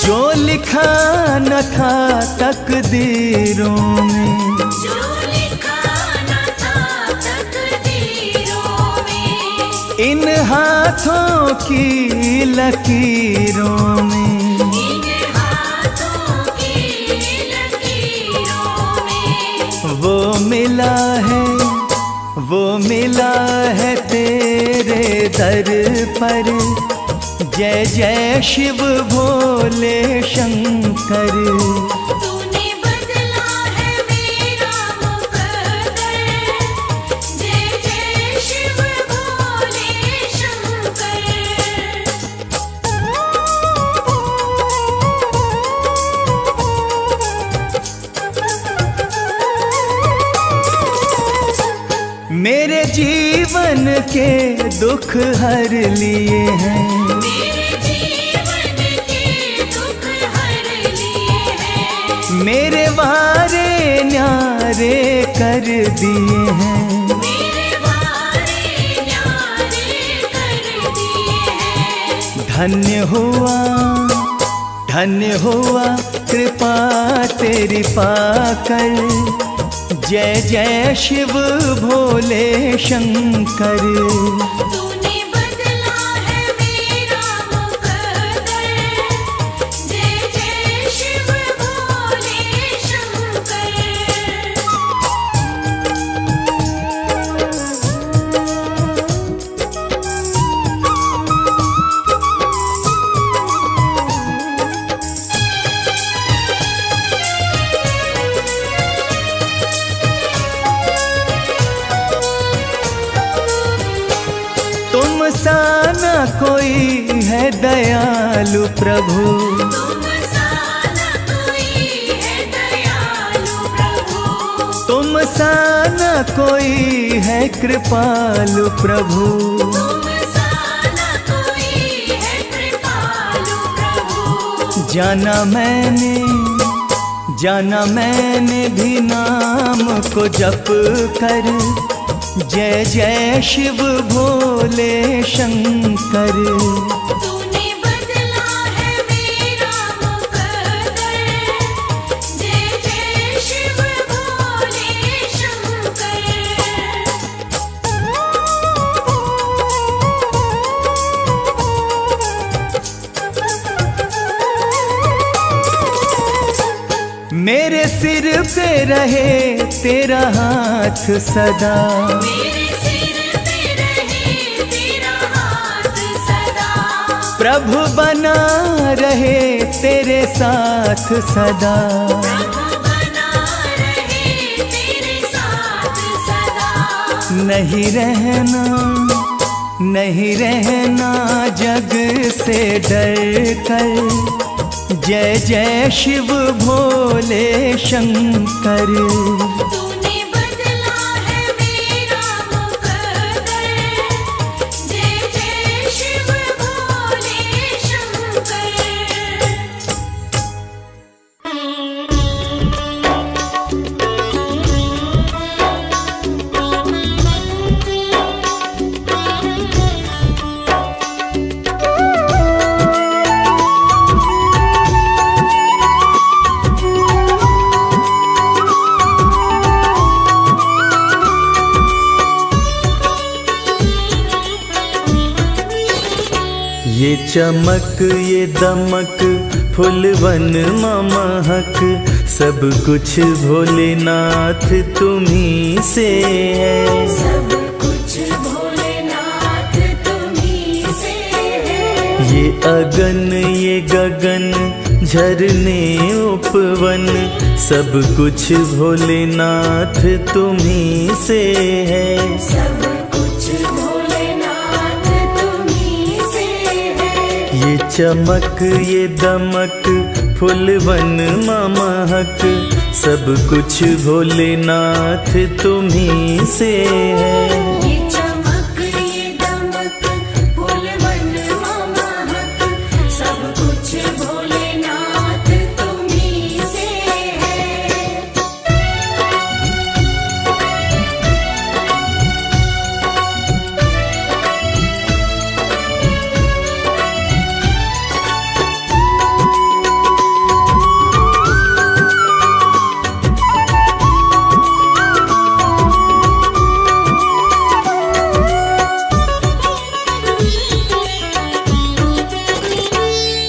जो लिखा न था तकदीरों में, जो लिखा न था तकदीरों में, इन हाथों की लकीरों में, इन हाथों की लकीरों में, वो मिला है तेरे दर पर। जय जय शिव भोले शंकर। तूने बदला है मेरा मुकद्दर, जय जय शिव भोले शंकर। मेरे जीवन के दुख हर लिए हैं, मेरे जीवन के दुख हर लिए हैं, मेरे वारे न्यारे कर दिए हैं। मेरे वारे न्यारे कर दिए हैं। धन्य हुआ कृपा तेरी पाकर। जय जय शिव भोले शंकर। तूने बदला है मेरा मुकद्दर, जय जय शिव भोले शंकर। तुम सा न कोई है दयालु प्रभु, तुम सा न कोई है दयालु प्रभु, तुम सा न कोई है कृपालु प्रभु। तुम सा न कोई है कृपालु प्रभु। जाना मैंने भी नाम को जप कर। जय जय शिव भोले शंकर। तूने बदला है मेरा मुकद्दर, जय जय शिव भोले शंकर। मेरे सिर पे रहे तेरा हाथ सदा, मेरे सिर पे रहे तेरा हाथ सदा। प्रभु बना रहे तेरे साथ सदा। प्रभु बना रहे तेरे साथ सदा। नहीं रहना जग से डर कर। जय जय शिव भोले शंकर। तूने बदला है मेरा मुकद्दर, जय जय शिव भोले शंकर। चमक ये दमक फुलवन महक, सब कुछ भोलेनाथ तुम्ही से है। सब कुछ भोलेनाथ तुम्ही से है। ये अगन ये गगन झरने उपवन, सब कुछ भोलेनाथ तुम्ही से है। सब कुछ भोलेनाथ तुम्ही से है। ये चमक ये दमक फुलवन महक, सब कुछ भोलेनाथ तुम्ही से है। ये चमक ये दमक फूलवन महक, सब कुछ भोलेनाथ तुम्ही से है।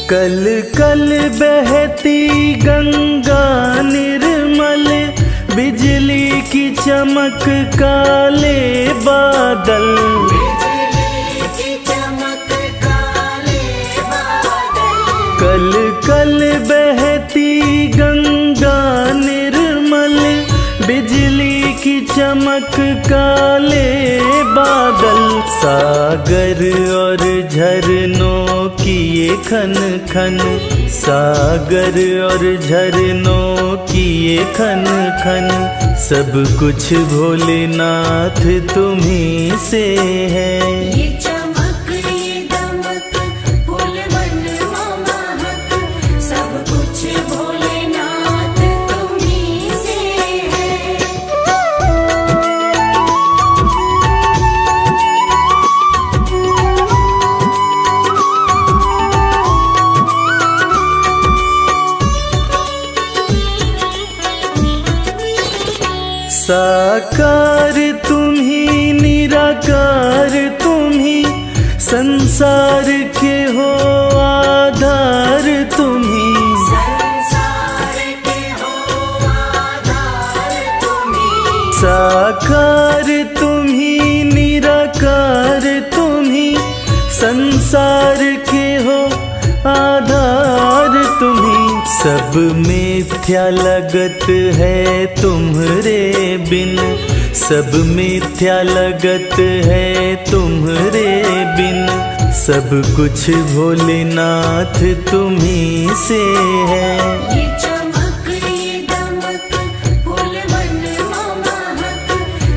कल कल बहती गंगा निर्मल, बिजली की चमक काले बादल। बिजली की चमक काले बादल। कल कल बहती गंगा निर्मल, बिजली की चमक काले बादल। सागर और झरनों की ये खन खन, सागर और झरनों की ये खन खन, सब कुछ भोलेनाथ तुम्ही से है। ये चमक ये दमक फूलवन महक, सब कुछ भोलेनाथ तुम्ही से है। साकार तुम्ही निराकार तुम्ही, संसार के हो आधार तुम्ही। संसार के हो आधार तुम्ही। साकार तुम्ही निराकार तुम्ही, संसार के हो आधार तुम्ही। सब मिथ्या लगत है तुम्हरे बिन, सब मिथ्या लगत है तुम्हरे बिन, सब कुछ भोलेनाथ तुम्ही से है। ये चमक ये दमक फूलवन महक,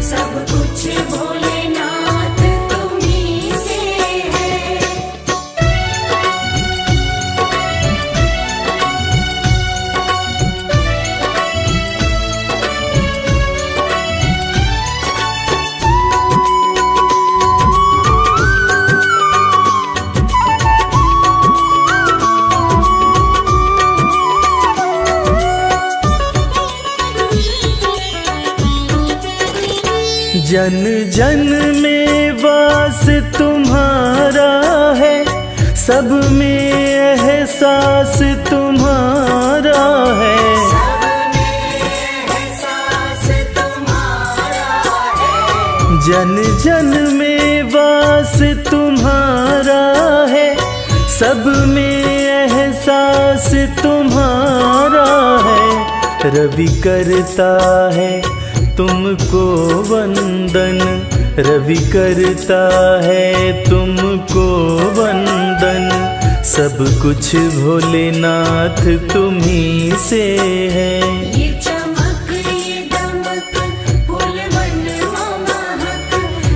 सब कुछ भोलेनाथ तुम्ही से है। जन जन में वास तुम्हारा है, सब में एहसास तुम्हारा है। सब में एहसास तुम्हारा है। जन जन में वास तुम्हारा है, सब में एहसास तुम्हारा है। रवि करता है तुमको वंदन, रवि करता है तुमको वंदन, सब कुछ भोलेनाथ तुम्ही से है। ये चमक ये दमक फूलवन महक,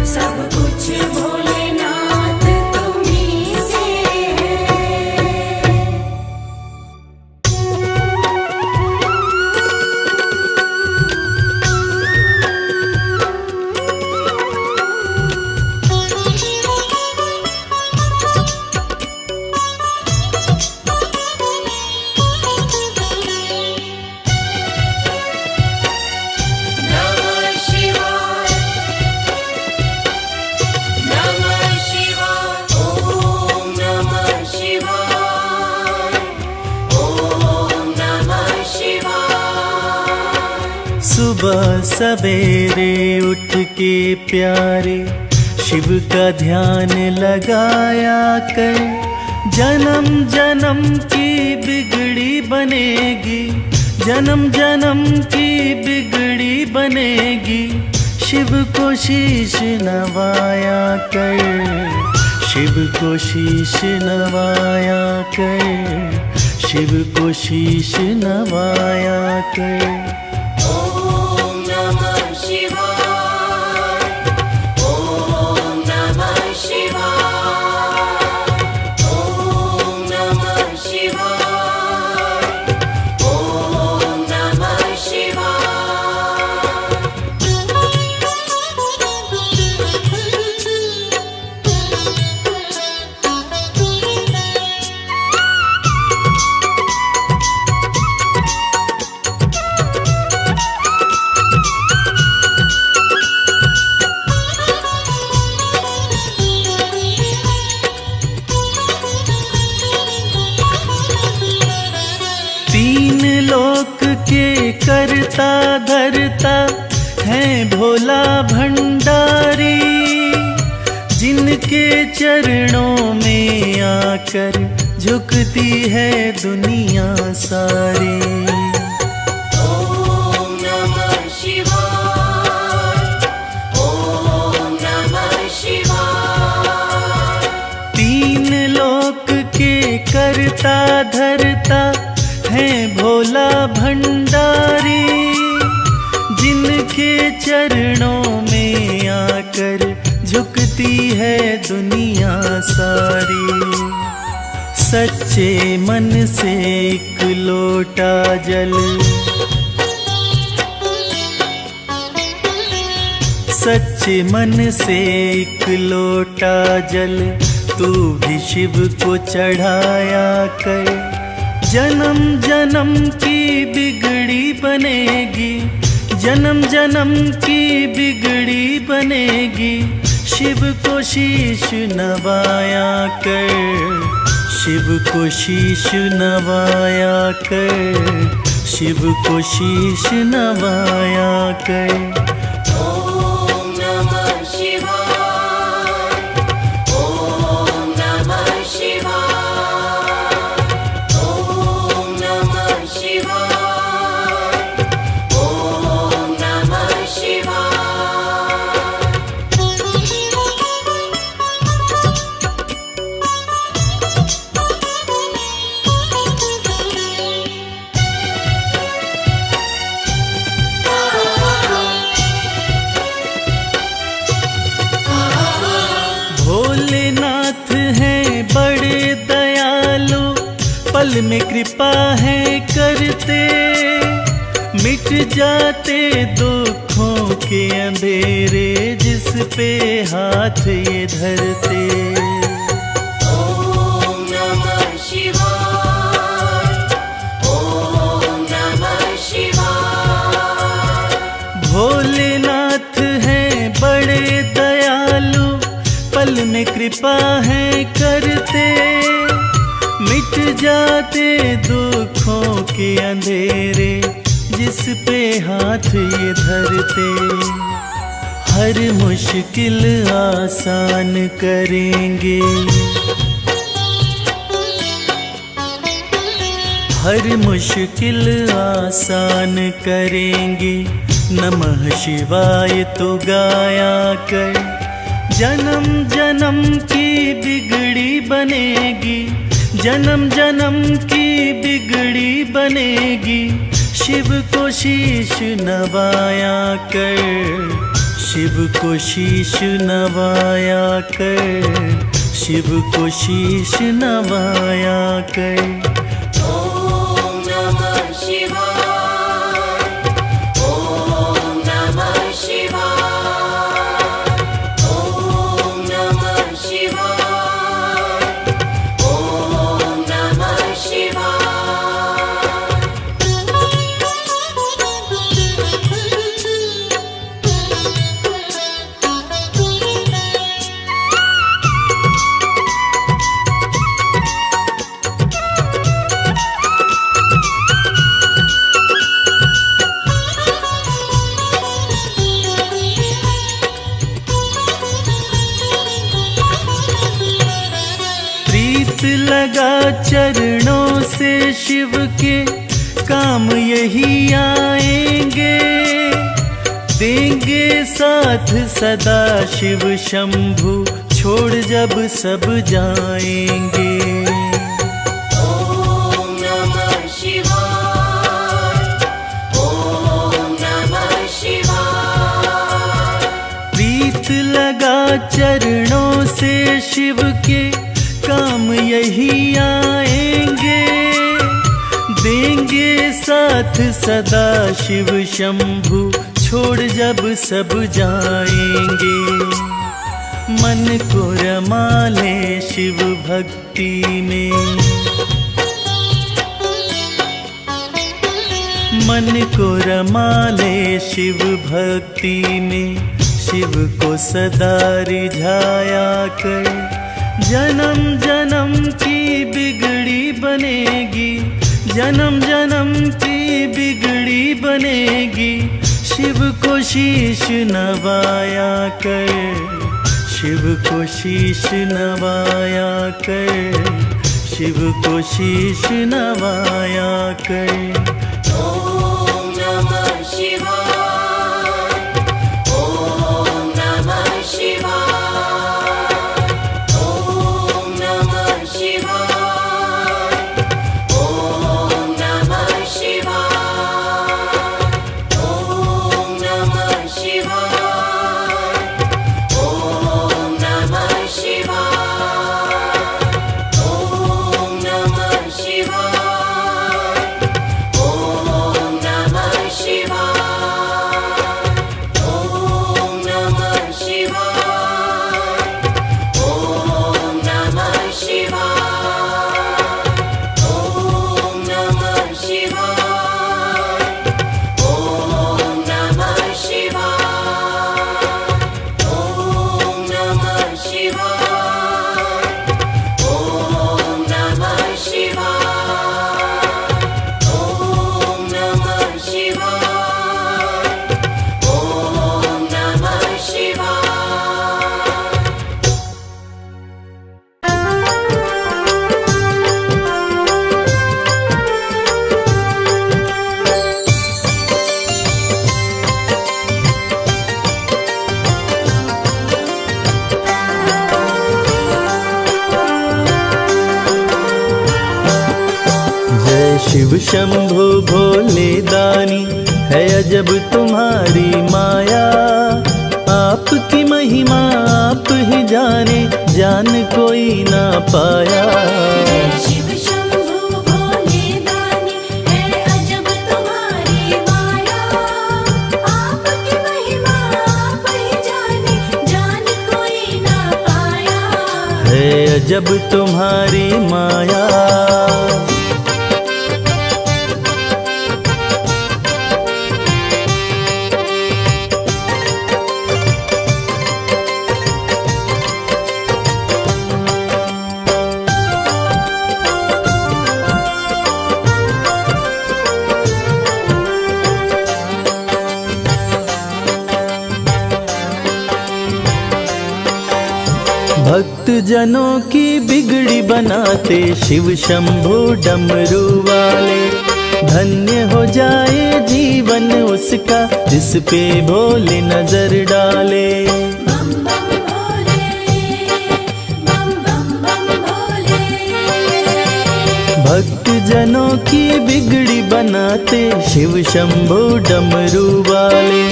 सब कुछ भोलेनाथ तुम्ही से है। सुबह सवेरे उठ के प्यारे शिव का ध्यान लगाया कर, जन्म जन्म की बिगड़ी बनेगी, जन्म जन्म की बिगड़ी बनेगी। शिव को शीश नवाया कर, शिव को शीश नवाया कर, शिव को शीश नवाया कर। ओम नमः शिवाय, ओम नमः शिवाय, ओम नमः शिवाय, ओम नमः शिवाय। तीन लोक के करता धरता है भोला भंडारी, जिनके चरणों में आकर झुकती है दुनिया सारी। ओम नमः शिवाय, ओम नमः शिवाय। तीन लोक के करता धरता है भोला भंडारी, जिनके चरणों में आकर झुकती है दुनिया सारी। सच्चे मन से एक लोटा जल, सच्चे मन से एक लोटा जल तू भी शिव को चढ़ाया कर, जन्म जन्म की बिगड़ी बनेगी, जन्म जन्म की बिगड़ी बनेगी। शिव को शीश नवाया कर, शिव को शीश नवाया कर, शिव को शीश नवाया कर। ओम नमः शिवाय, ओम नमः शिवाय, ओम नमः शिवाय, ओम नमः शिवाय। भोलेनाथ हैं बड़े दयालु, पल में कृपा है करते, मिट जाते दुखों के अंधेरे जिस पे हाथ ये धरते। ओम नमः शिवाय, ओम नमः शिवाय। भोलेनाथ हैं बड़े दयालु, पल में कृपा है करते, मिट जाते दुखों के अंधेरे जिस पे हाथ ये धरते। हर मुश्किल आसान करेंगे, हर मुश्किल आसान करेंगे। नमः शिवाय तो गाया कर, जन्म जन्म की बिगड़ी बनेगी, जन्म जन्म की बिगड़ी बनेगी। शिव को शीश नवाया कर, शिव को शीश नवाया कर, शिव को शीश नवाया कर। ओम नमः शिवाय, ओम नमः शिवाय, ओम नमः शिवाय, ओम नमः शिवाय। शिव के काम यही आएंगे, देंगे साथ सदा शिव शंभु, छोड़ जब सब जाएंगे। ओम नमः शिवाय, ओम नमः शिवाय। प्रीत लगा चरणों से शिव के काम यही आएंगे, देंगे साथ सदा शिव शंभु, छोड़ जब सब जाएंगे। मन को रमा ले शिव भक्ति में, मन को रमा ले शिव भक्ति में, शिव को सदा रिझाया कर। जन्म जन्म की बिगड़ी बनेगी, जन्म जन्म की बिगड़ी बनेगी, शिव को शीश नवाया कर, शिव को शीश नवाया कर, शिव को शीश नवाया कर। ओम नमः शिवाय, ओम नमः शिवाय, ओम नमः शिवाय, ओम नमः शिवाय, ओम नमः शिवाय, ओम नमः शिवाय, ओम नमः शिवाय, ओम नमः शिवाय, ओम नमः शिवाय, ओम नमः शिवाय, ओम नमः शिवाय, ओम नमः शिवाय, ओम नमः शिवाय, ओम नमः शिवाय, ओम नमः शिवाय, ओम नमः जय शिव शंभु भोले दानी, है अजब तुम्हारी माया। आपकी महिमा आप ही जाने, जान कोई ना पाया। शिव शंभु भोले दानी, है अजब तुम्हारी माया। आपकी महिमा आप ही जाने, जान कोई ना पाया। है अजब तुम्हारी माया। भक्त जनों की बिगड़ी बनाते शिव शंभु डमरू वाले। धन्य हो जाए जीवन उसका, जिस पे भोले नजर डाले। बम बम भोले, बम बम बम भोले। भक्त जनों की बिगड़ी बनाते शिव शंभु डमरू वाले।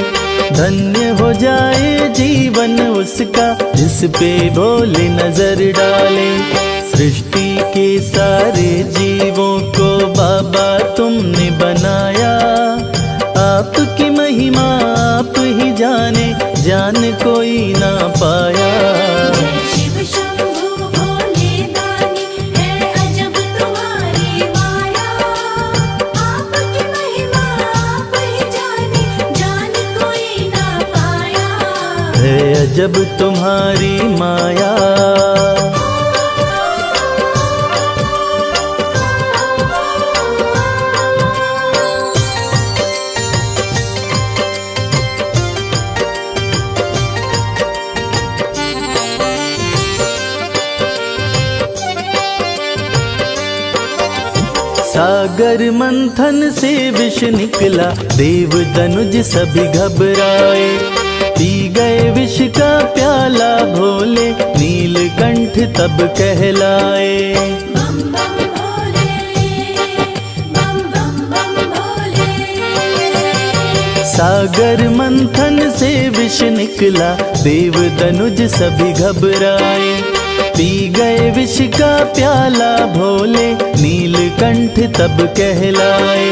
धन्य हो जाए जीवन उसका, जिस पे भोले नजर डाले। सृष्टि के सारे जीवों को बाबा तुमने बनाया। आपकी महिमा आप ही जाने, जान कोई ना पाया। शिव शंभु भोले दानी, है अजब तुम्हारी माया। आपकी महिमा आप ही जाने, जान कोई ना पाया। है अजब तुम्हारी माया। सागर मंथन से विष निकला, देव दनुज सभी घबराए। पी गए विष का प्याला भोले, नीलकंठ तब कहलाए। बम बम भोले, बम बम बम भोले। सागर मंथन से विष निकला, देव दनुज सभी घबराए। पी गए विष का प्याला भोले, नीलकंठ तब कहलाए।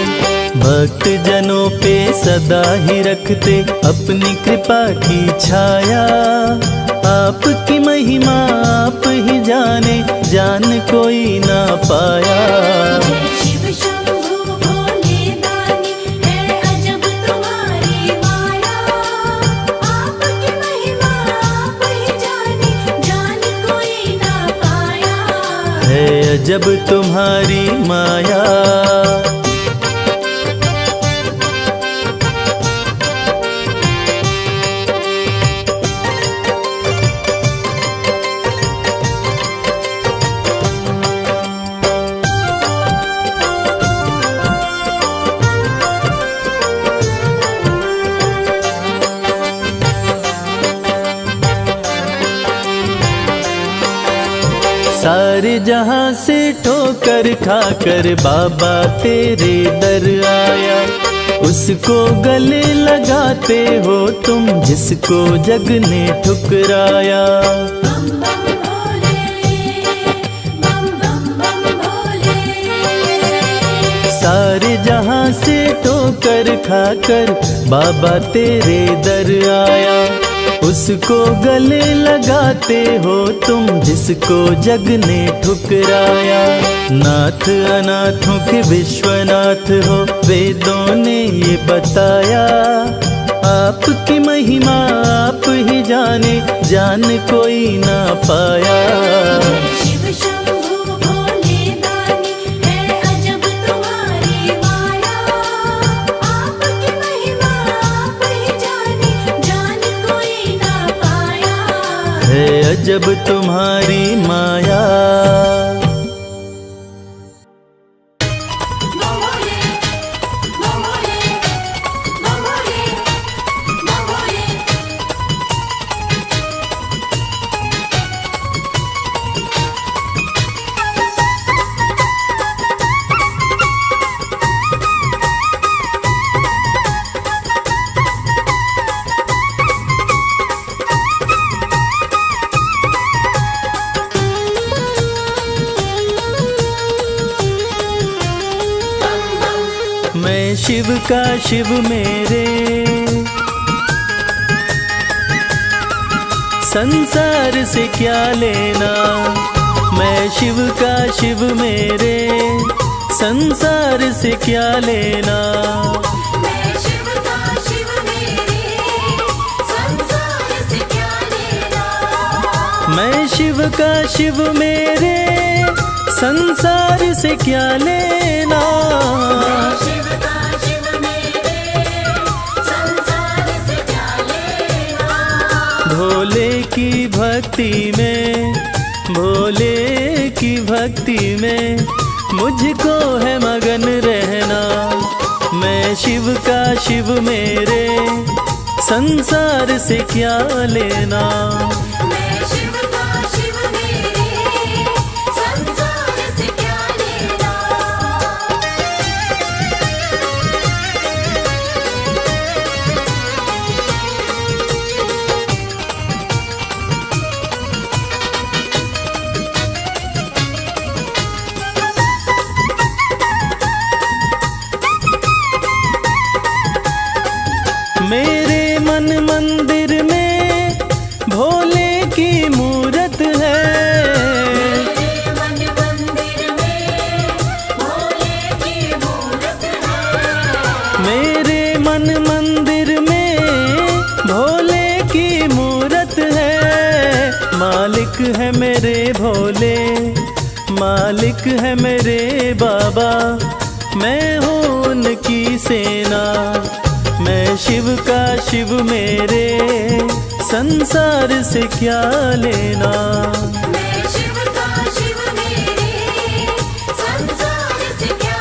भक्त जनों पे सदा ही रखते अपनी कृपा की छाया। आपकी महिमा आप ही जाने, जान कोई ना पाया। शिव शंभु भोले दानी, है अजब तुम्हारी माया। आपकी महिमा आप ही जाने, जान कोई ना पाया। है अजब तुम्हारी माया। सारे जहां से ठोकर खाकर बाबा तेरे दर आया। उसको गले लगाते हो तुम, जिसको जग ने ठुकराया। बम बम भोले, बम बम बम भोले। सारे जहां से ठोकर खाकर बाबा तेरे दर आया। उसको गले लगाते हो तुम, जिसको जग ने ठुकराया। नाथ अनाथों के विश्वनाथ हो, वेदों ने ये बताया। आपकी महिमा आप ही जाने, जान कोई ना पाया। शिव शंभु भोले दानी, है अजब तुम्हारी माया। आपकी महिमा आप ही जाने, जान कोई ना पाया। है अजब तुम्हारी माया। बम भोले, बम भोले, बम भोले, बम भोले। मैं शिव का शिव मेरे, संसार से क्या लेना। मैं शिव का शिव मेरे, संसार से क्या लेना। मैं शिव का शिव मेरे, संसार से क्या लेना। मैं शिव का शिव मेरे, संसार से क्या लेना। शिव का शिव मेरे, संसार से क्या लेना। भोले की भक्ति में, भोले की भक्ति में मुझको है मगन रहना। मैं शिव का शिव मेरे, संसार से क्या लेना। मैं शिव का शिव मेरे, संसार से क्या लेना। मेरे मन मंदिर में भोले की मूरत है। मेरे मन मंदिर में भोले की मूरत है। मेरे मन मंदिर में भोले की मूरत है। मालिक है मेरे भोले, मालिक है मेरे बाबा। मैं हूँ उनकी सेना। मैं शिव का शिव मेरे, संसार से क्या लेना। मैं शिव का शिव मेरे, संसार से क्या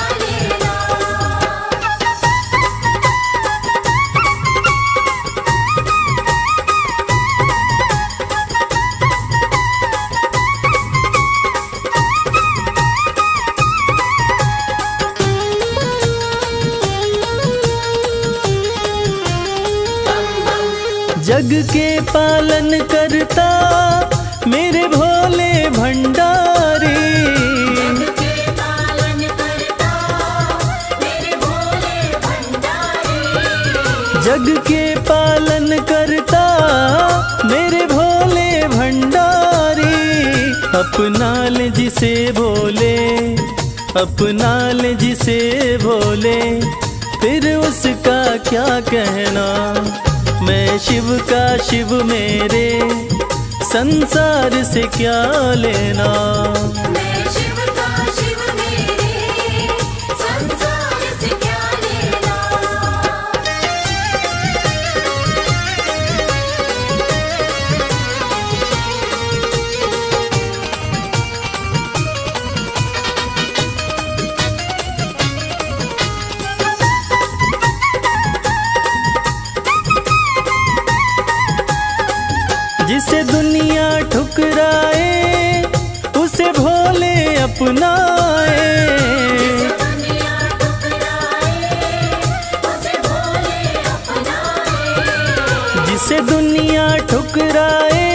जग के पालन करता मेरे भोले भंडारी। जग के पालन करता मेरे भोले भंडारी। जग के पालन करता मेरे भोले भंडारी। अपना ले जिसे भोले, अपना ले जिसे भोले, फिर उसका क्या कहना। मैं शिव का शिव मेरे, संसार से क्या लेना। मैं शिव का शिव मेरे, संसार से क्या लेना। जिसे दुनिया ठुकराए उसे भोले अपनाए। दुनिया ठुकराए उसे भोले अपनाए। जिसे दुनिया ठुकराए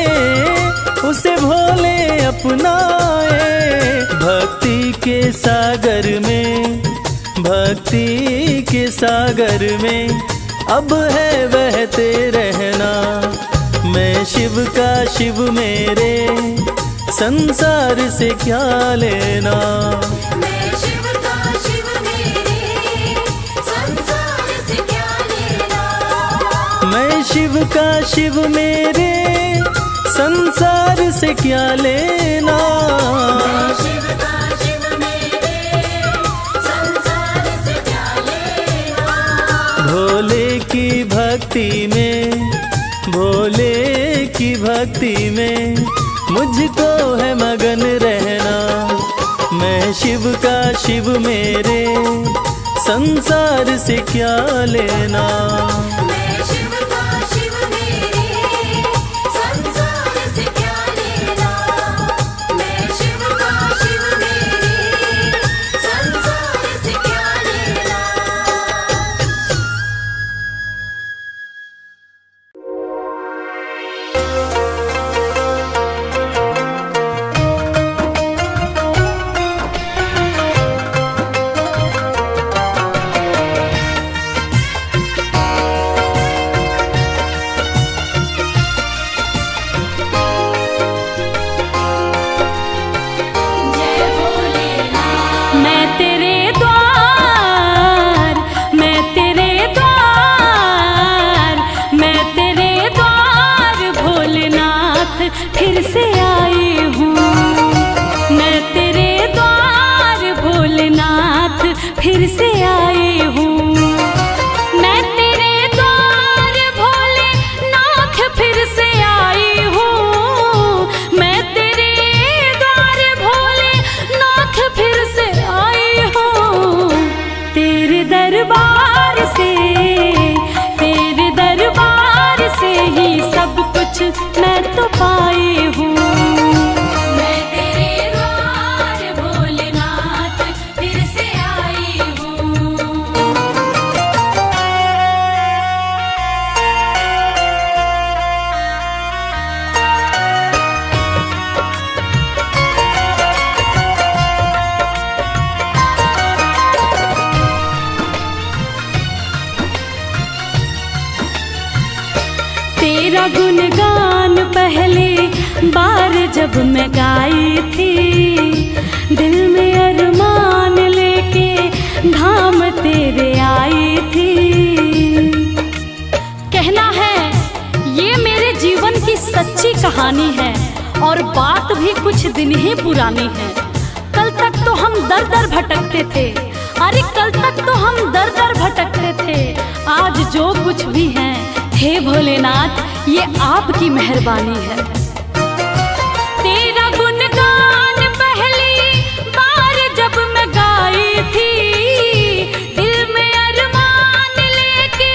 उसे भोले अपनाए। भक्ति के सागर में, भक्ति के सागर में अब है बहते रहना। मैं शिव का शिव मेरे, संसार से क्या लेना। मैं शिव का शिव मेरे, संसार से क्या लेना। मैं शिव का शिव मेरे, संसार से क्या लेना। मैं शिव का शिव मेरे, संसार से क्या लेना। भोले की भक्ति में, भोले की भक्ति में मुझको है मगन रहना। मैं शिव का शिव मेरे, संसार से क्या लेना। मैं शिव का शिव मेरे, संसार से क्या लेना। मैं शिव का शिव मेरे, संसार से क्या लेना। जय भोलेनाथ। मैं तेरे द्वार, मैं तेरे द्वार, मैं तेरे द्वार भोलेनाथ फिर से आई हूँ। मैं तेरे द्वार भोलेनाथ फिर से आई हूँ। मैं तेरे द्वार भोलेनाथ फिर से आई हूँ। मैं तेरे द्वार भोलेनाथ फिर से आई हूँ। तेरे दरबार से, तेरे दरबार से ही सब कुछ मैं तो पाई हूँ। मैं तेरे द्वार भोलेनाथ फिर से आई हूँ। तेरा गुणगान पहले बार जब मैं गाई थी। दिल में अरमान लेके धाम तेरे आई थी। कहना है ये मेरे जीवन की सच्ची कहानी है और बात भी कुछ दिन ही पुरानी है। कल तक तो हम दर दर भटकते थे, अरे कल तक तो हम दर दर भटकते थे। आज जो कुछ भी है हे भोलेनाथ ये आपकी मेहरबानी है। तेरा गुणगान पहली बार जब मैं गाई थी। दिल में अरमान लेके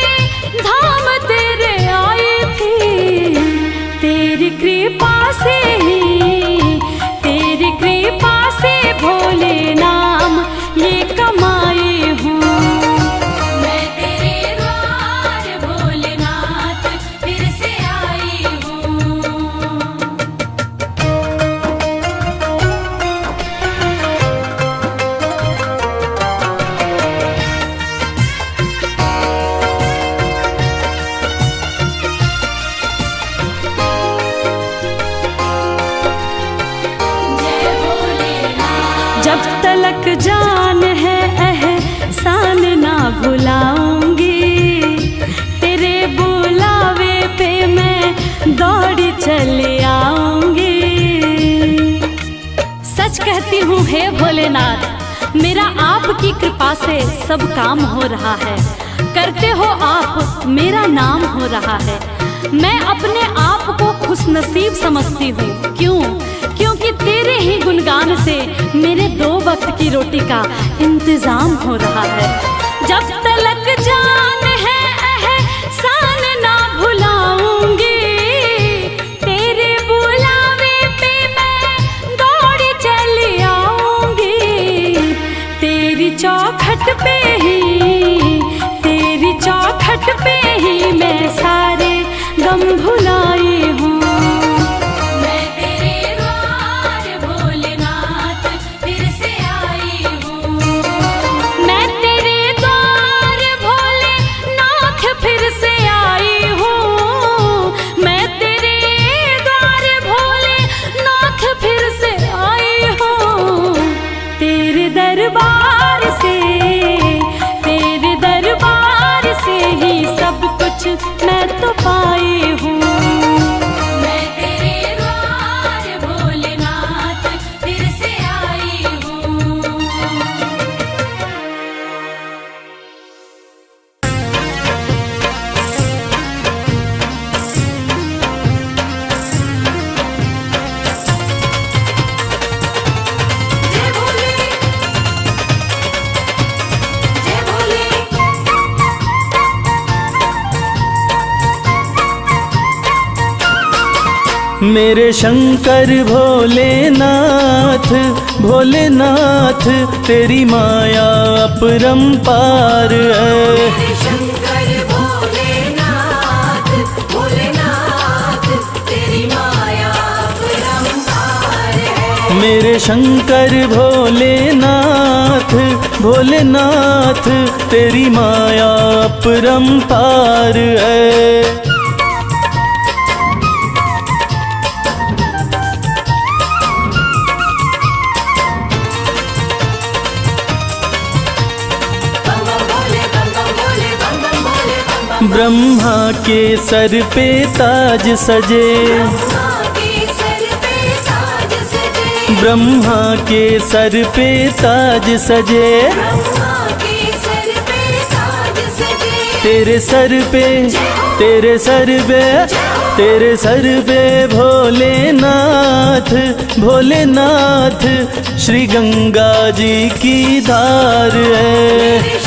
धाम तेरे आई थी। तेरी कृपा से ही, तेरी कृपा से भोले नाम ये कमाई हूँ। मैं तेरे द्वार भोलेनाथ फिर से तिलक जान है एहसान ना भुलाऊंगी, तेरे बुलावे पे मैं दौड़ी चली आऊंगी। सच कहती हूँ हे भोलेनाथ, मेरा आपकी कृपा से सब काम हो रहा है। करते हो आप, मेरा नाम हो रहा है। मैं अपने आप को खुशनसीब समझती हूँ। क्यों? क्योंकि तेरे ही गुणगान से मेरे 2 वक्त की रोटी का इंतजाम हो रहा है। जब तलक जान है एहसान ना भुलाऊंगी, तेरे बुलावे पे मैं दौड़ी चली आऊंगी। तेरी चौखट पे ही मैं सारे गम भुलाई हूँ। मैं तेरे द्वार भोलेनाथ फिर से आई हूँ। मैं तेरे द्वार भोलेनाथ फिर से आई हूँ। मैं तेरे द्वार भोलेनाथ फिर से आई हूँ। तेरे दरबार से ही सब कुछ मैं तो पाई हूँ। मैं तेरे द्वार भोलेनाथ फिर से आई हूँ। जय भोले, जय भोले। मेरे शंकर भोलेनाथ, भोलेनाथ तेरी माया अपरंपार है। शंकर भोलेनाथ, भोलेनाथ तेरी माया अपरंपार है। मेरे शंकर भोलेनाथ, भोलेनाथ तेरी माया अपरंपार है। ब्रह्मा के सर पे ताज सजे, ब्रह्मा के सर पे ताज सजे, तेरे सर पे, तेरे सर पे, तेरे सर पे भोलेनाथ, भोलेनाथ श्री गंगा जी की धार है।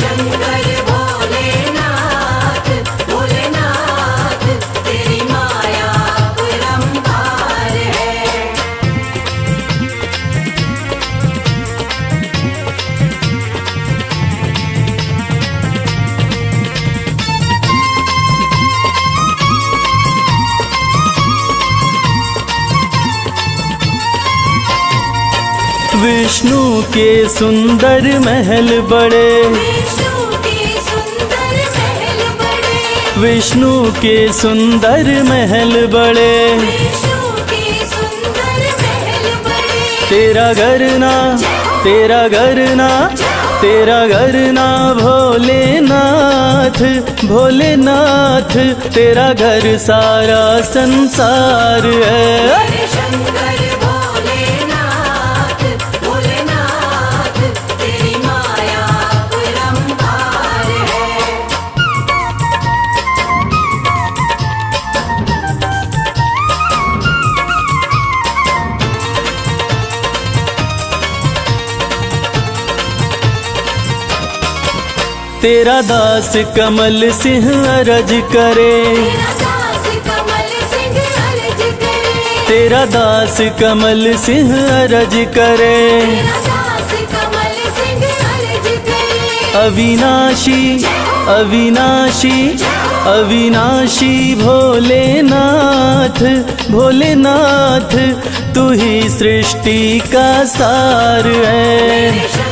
विष्णु के सुंदर महल बड़े, विष्णु के सुंदर महल बड़े, तेरा घर ना, तेरा घर ना, तेरा घर ना भोलेनाथ, भोलेनाथ तेरा घर सारा संसार है। तेरा दास कमल सिंह अरज करे, तेरा दास कमल सिंह अरज करे, अविनाशी, अविनाशी, अविनाशी भोलेनाथ, भोलेनाथ तू ही सृष्टि का सार है।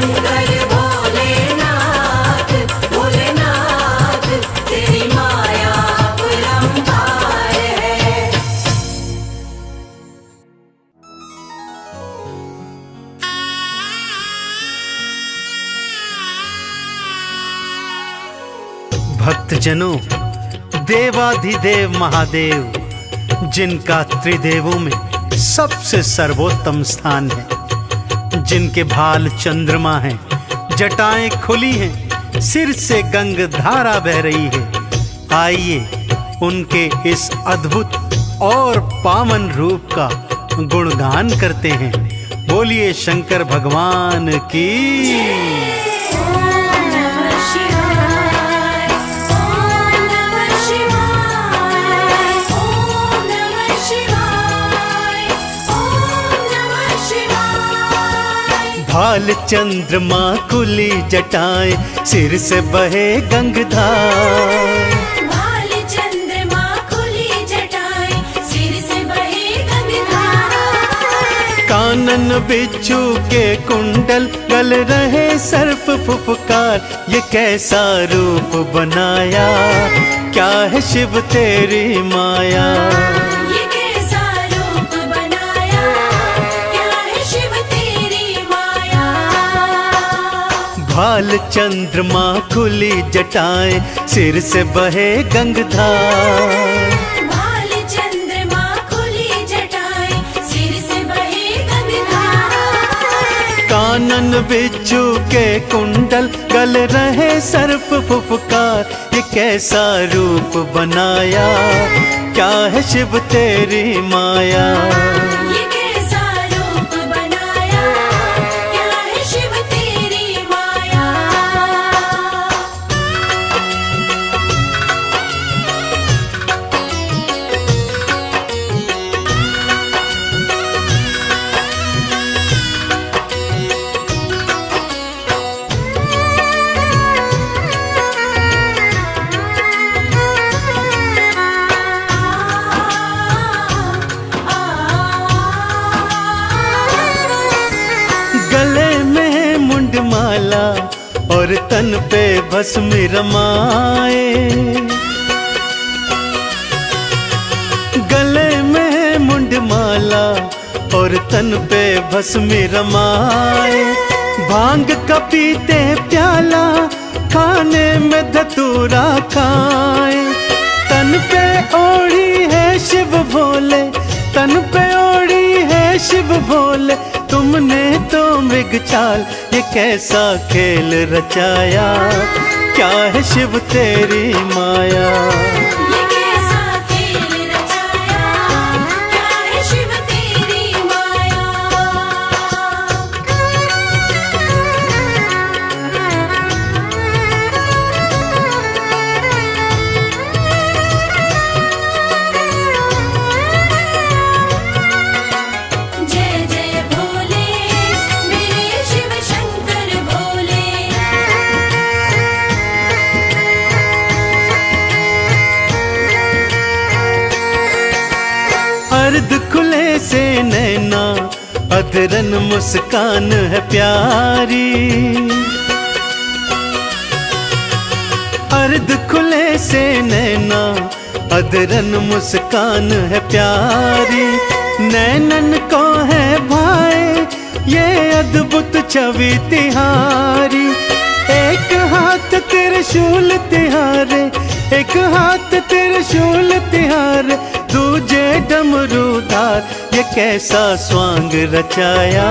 भक्तजनों, देवाधिदेव महादेव, जिनका त्रिदेवों में सबसे सर्वोत्तम स्थान है, जिनके भाल चंद्रमा हैं, जटाएं खुली हैं, सिर से गंग धारा बह रही है, आइए उनके इस अद्भुत और पावन रूप का गुणगान करते हैं। बोलिए शंकर भगवान की। ओम नमः शिवाय, ओम नमः शिवाय, ओम नमः शिवाय, ओम नमः शिवाय। भाल चंद्रमा खुली जटाएं, सिर से बहे गंगधार, भाल चंद्रमा खुली जटाएं, सिर से बहे गंगाधार। कानन बिच्छू के कुंडल, गल रहे सर्प फुफकार, ये कैसा रूप बनाया, क्या है शिव तेरी माया। ये कैसा रूप बनाया, क्या है शिव तेरी माया। भाल चंद्रमा खुली जटाएं, सिर से बहे गंगधार, भाल चंद्रमा खुली जटाएं, सिर से बहे गंगाधार। कानन बिच्छू के कुंडल, गल रहे सर्प फुफकार, ये कैसा रूप बनाया, क्या है शिव तेरी माया। ये कैसा रूप बनाया, क्या है शिव तेरी माया। गले में मुंडमाला और तन पे भस्म रमाए, गले में मुंडमाला और तन पे भस्म रमाए, भांग का पीते प्याला, खाने में धतूरा खाए, तन पे ओढ़ी है शिव भोले, तन पे ओढ़ी है शिव भोले, तुमने तो मृग चाल, ये कैसा खेल रचाया, क्या है शिव तेरी माया। ये कैसा खेल रचाया, क्या है शिव तेरी माया। जय जय भोले, मेरे शिव शंकर भोले। अर्ध खुले से नैना, अधरन मुस्कान है प्यारी, अर्ध खुले से नैना, अधरन मुस्कान है प्यारी, नैनन को है भाई ये अद्भुत छवि तिहारी, एक हाथ त्रिशूल तिहारे, एक हाथ त्रिशूल तिहारे, दूजे डमरूधार, ये कैसा स्वांग रचाया,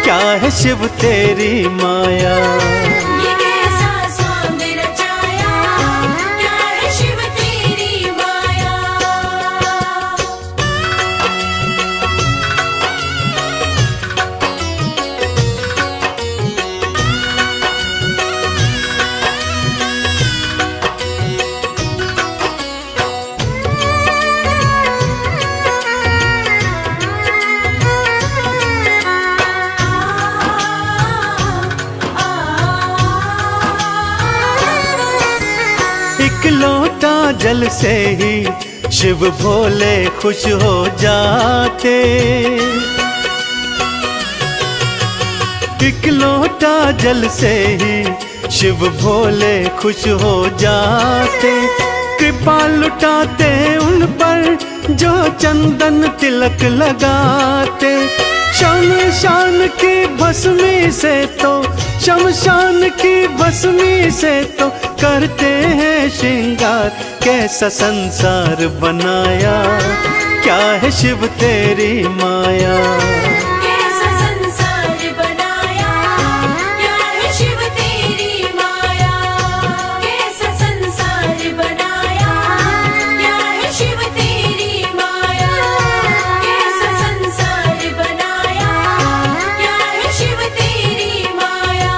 क्या है शिव तेरी माया। ये कैसा स्वांग रचाया, क्या है शिव तेरी माया। एक लोटा जल से ही शिव भोले खुश हो जाते, एक लोटा जल से ही शिव भोले खुश हो जाते, कृपा लुटाते उन पर जो चंदन तिलक लगाते, शमशान की भस्मी से तो, शमशान की भस्मी से तो करते हैं श्रृंगार। कैसा संसार बनाया, क्या है शिव तेरी माया। कैसा संसार बनाया, क्या है शिव तेरी माया। कैसा संसार बनाया, क्या है शिव तेरी माया। कैसा संसार बनाया, क्या है शिव तेरी माया।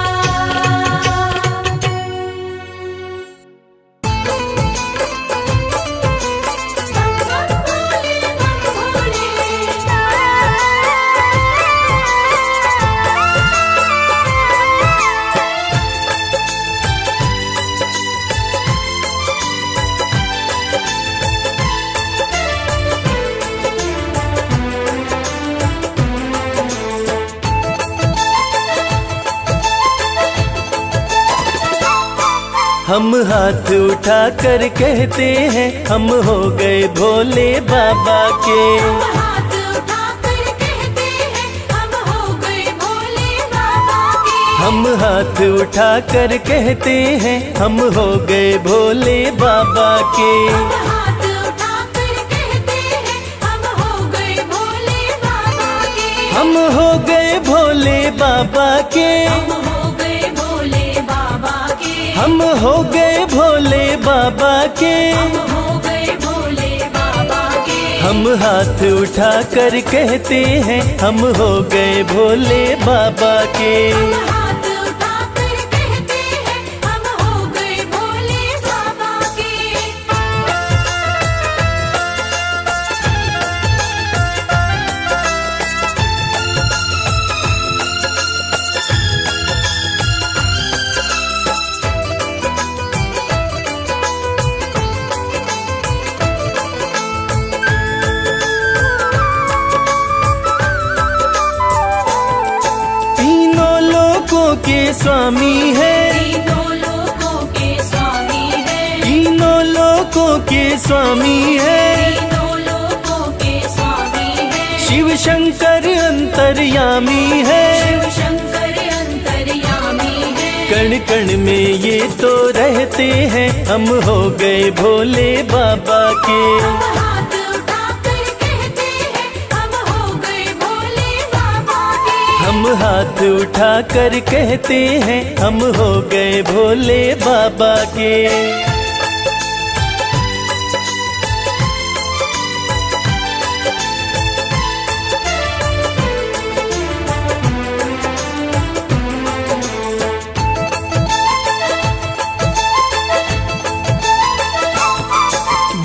हम हाथ उठा कर कहते हैं हम हो गए भोले बाबा के। हाथ उठाकर कहते हैं हम हो गए भोले बाबा के। हम हाथ उठा कर कहते हैं हम हो गए भोले बाबा के। हाथ उठाकर कहते हैं हम हो गए भोले बाबा के। हम हो गए भोले बाबा के। हम हो गए भोले बाबा के। हम हो गए भोले बाबा के। हम हो गए भोले बाबा के। हम हाथ उठा कर कहते हैं हम हो गए भोले बाबा के। हाथ उठाकर कहते हैं हम हो गए भोले बाबा के। तीनों लोकों के स्वामी है। तीनों लोकों के स्वामी है। तीनों लोकों के स्वामी है। तीनों लोकों के स्वामी है। शिव शंकर अंतर्यामी है। शिव शंकर अंतर्यामी है। कण कण में ये तो रहते हैं हम हो गए भोले बाबा के। हाथ उठाकर कहते हैं हम हो गए भोले बाबा के। हम हाथ उठा कर कहते हैं हम हो गए भोले बाबा के।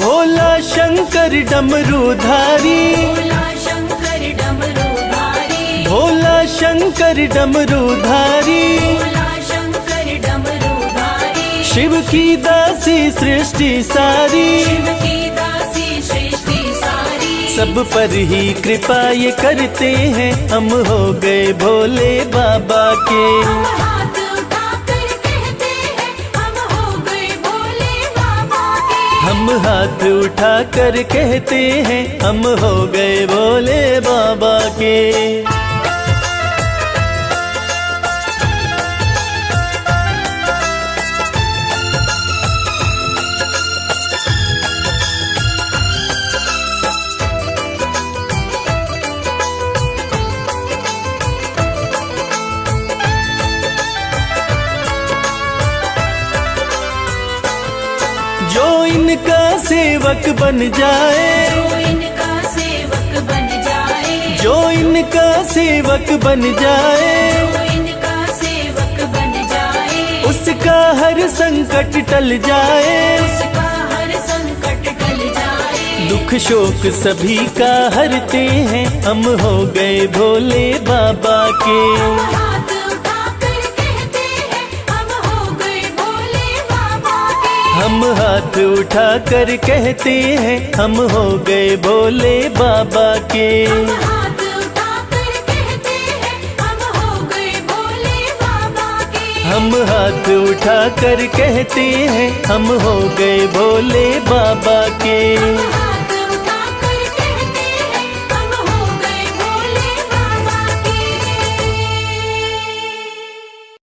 भोला शंकर डमरूधारी। भोला शंकर डमरूधारी। भोला शंकर डमरूधारी। भोला शंकर डमरूधारी। शिव की दासी सृष्टि सारी। शिव की दासी सृष्टि सारी। सब पर ही कृपा ये करते हैं हम हो गए भोले बाबा के। हाथ उठाकर कहते हैं हम हो गए भोले बाबा के। हम हाथ उठा कर कहते हैं हम हो गए भोले बाबा के। जो इनका सेवक बन जाए। जो इनका सेवक बन जाए। जो इनका सेवक बन जाए। जो इनका सेवक बन जाए। उसका हर संकट टल जाए। उसका हर संकट टल जाए। दुख शोक सभी का हरते हैं हम हो गए भोले बाबा के। हाथ उठाकर कहते हैं हम हो गए भोले बाबा के। हम हाथ उठा कर कहते हैं हम हो गए भोले बाबा के। हाथ उठाकर कहते हैं हम हो गए भोले बाबा के। हम हाथ उठा कर कहते हैं हम हो गए भोले बाबा के।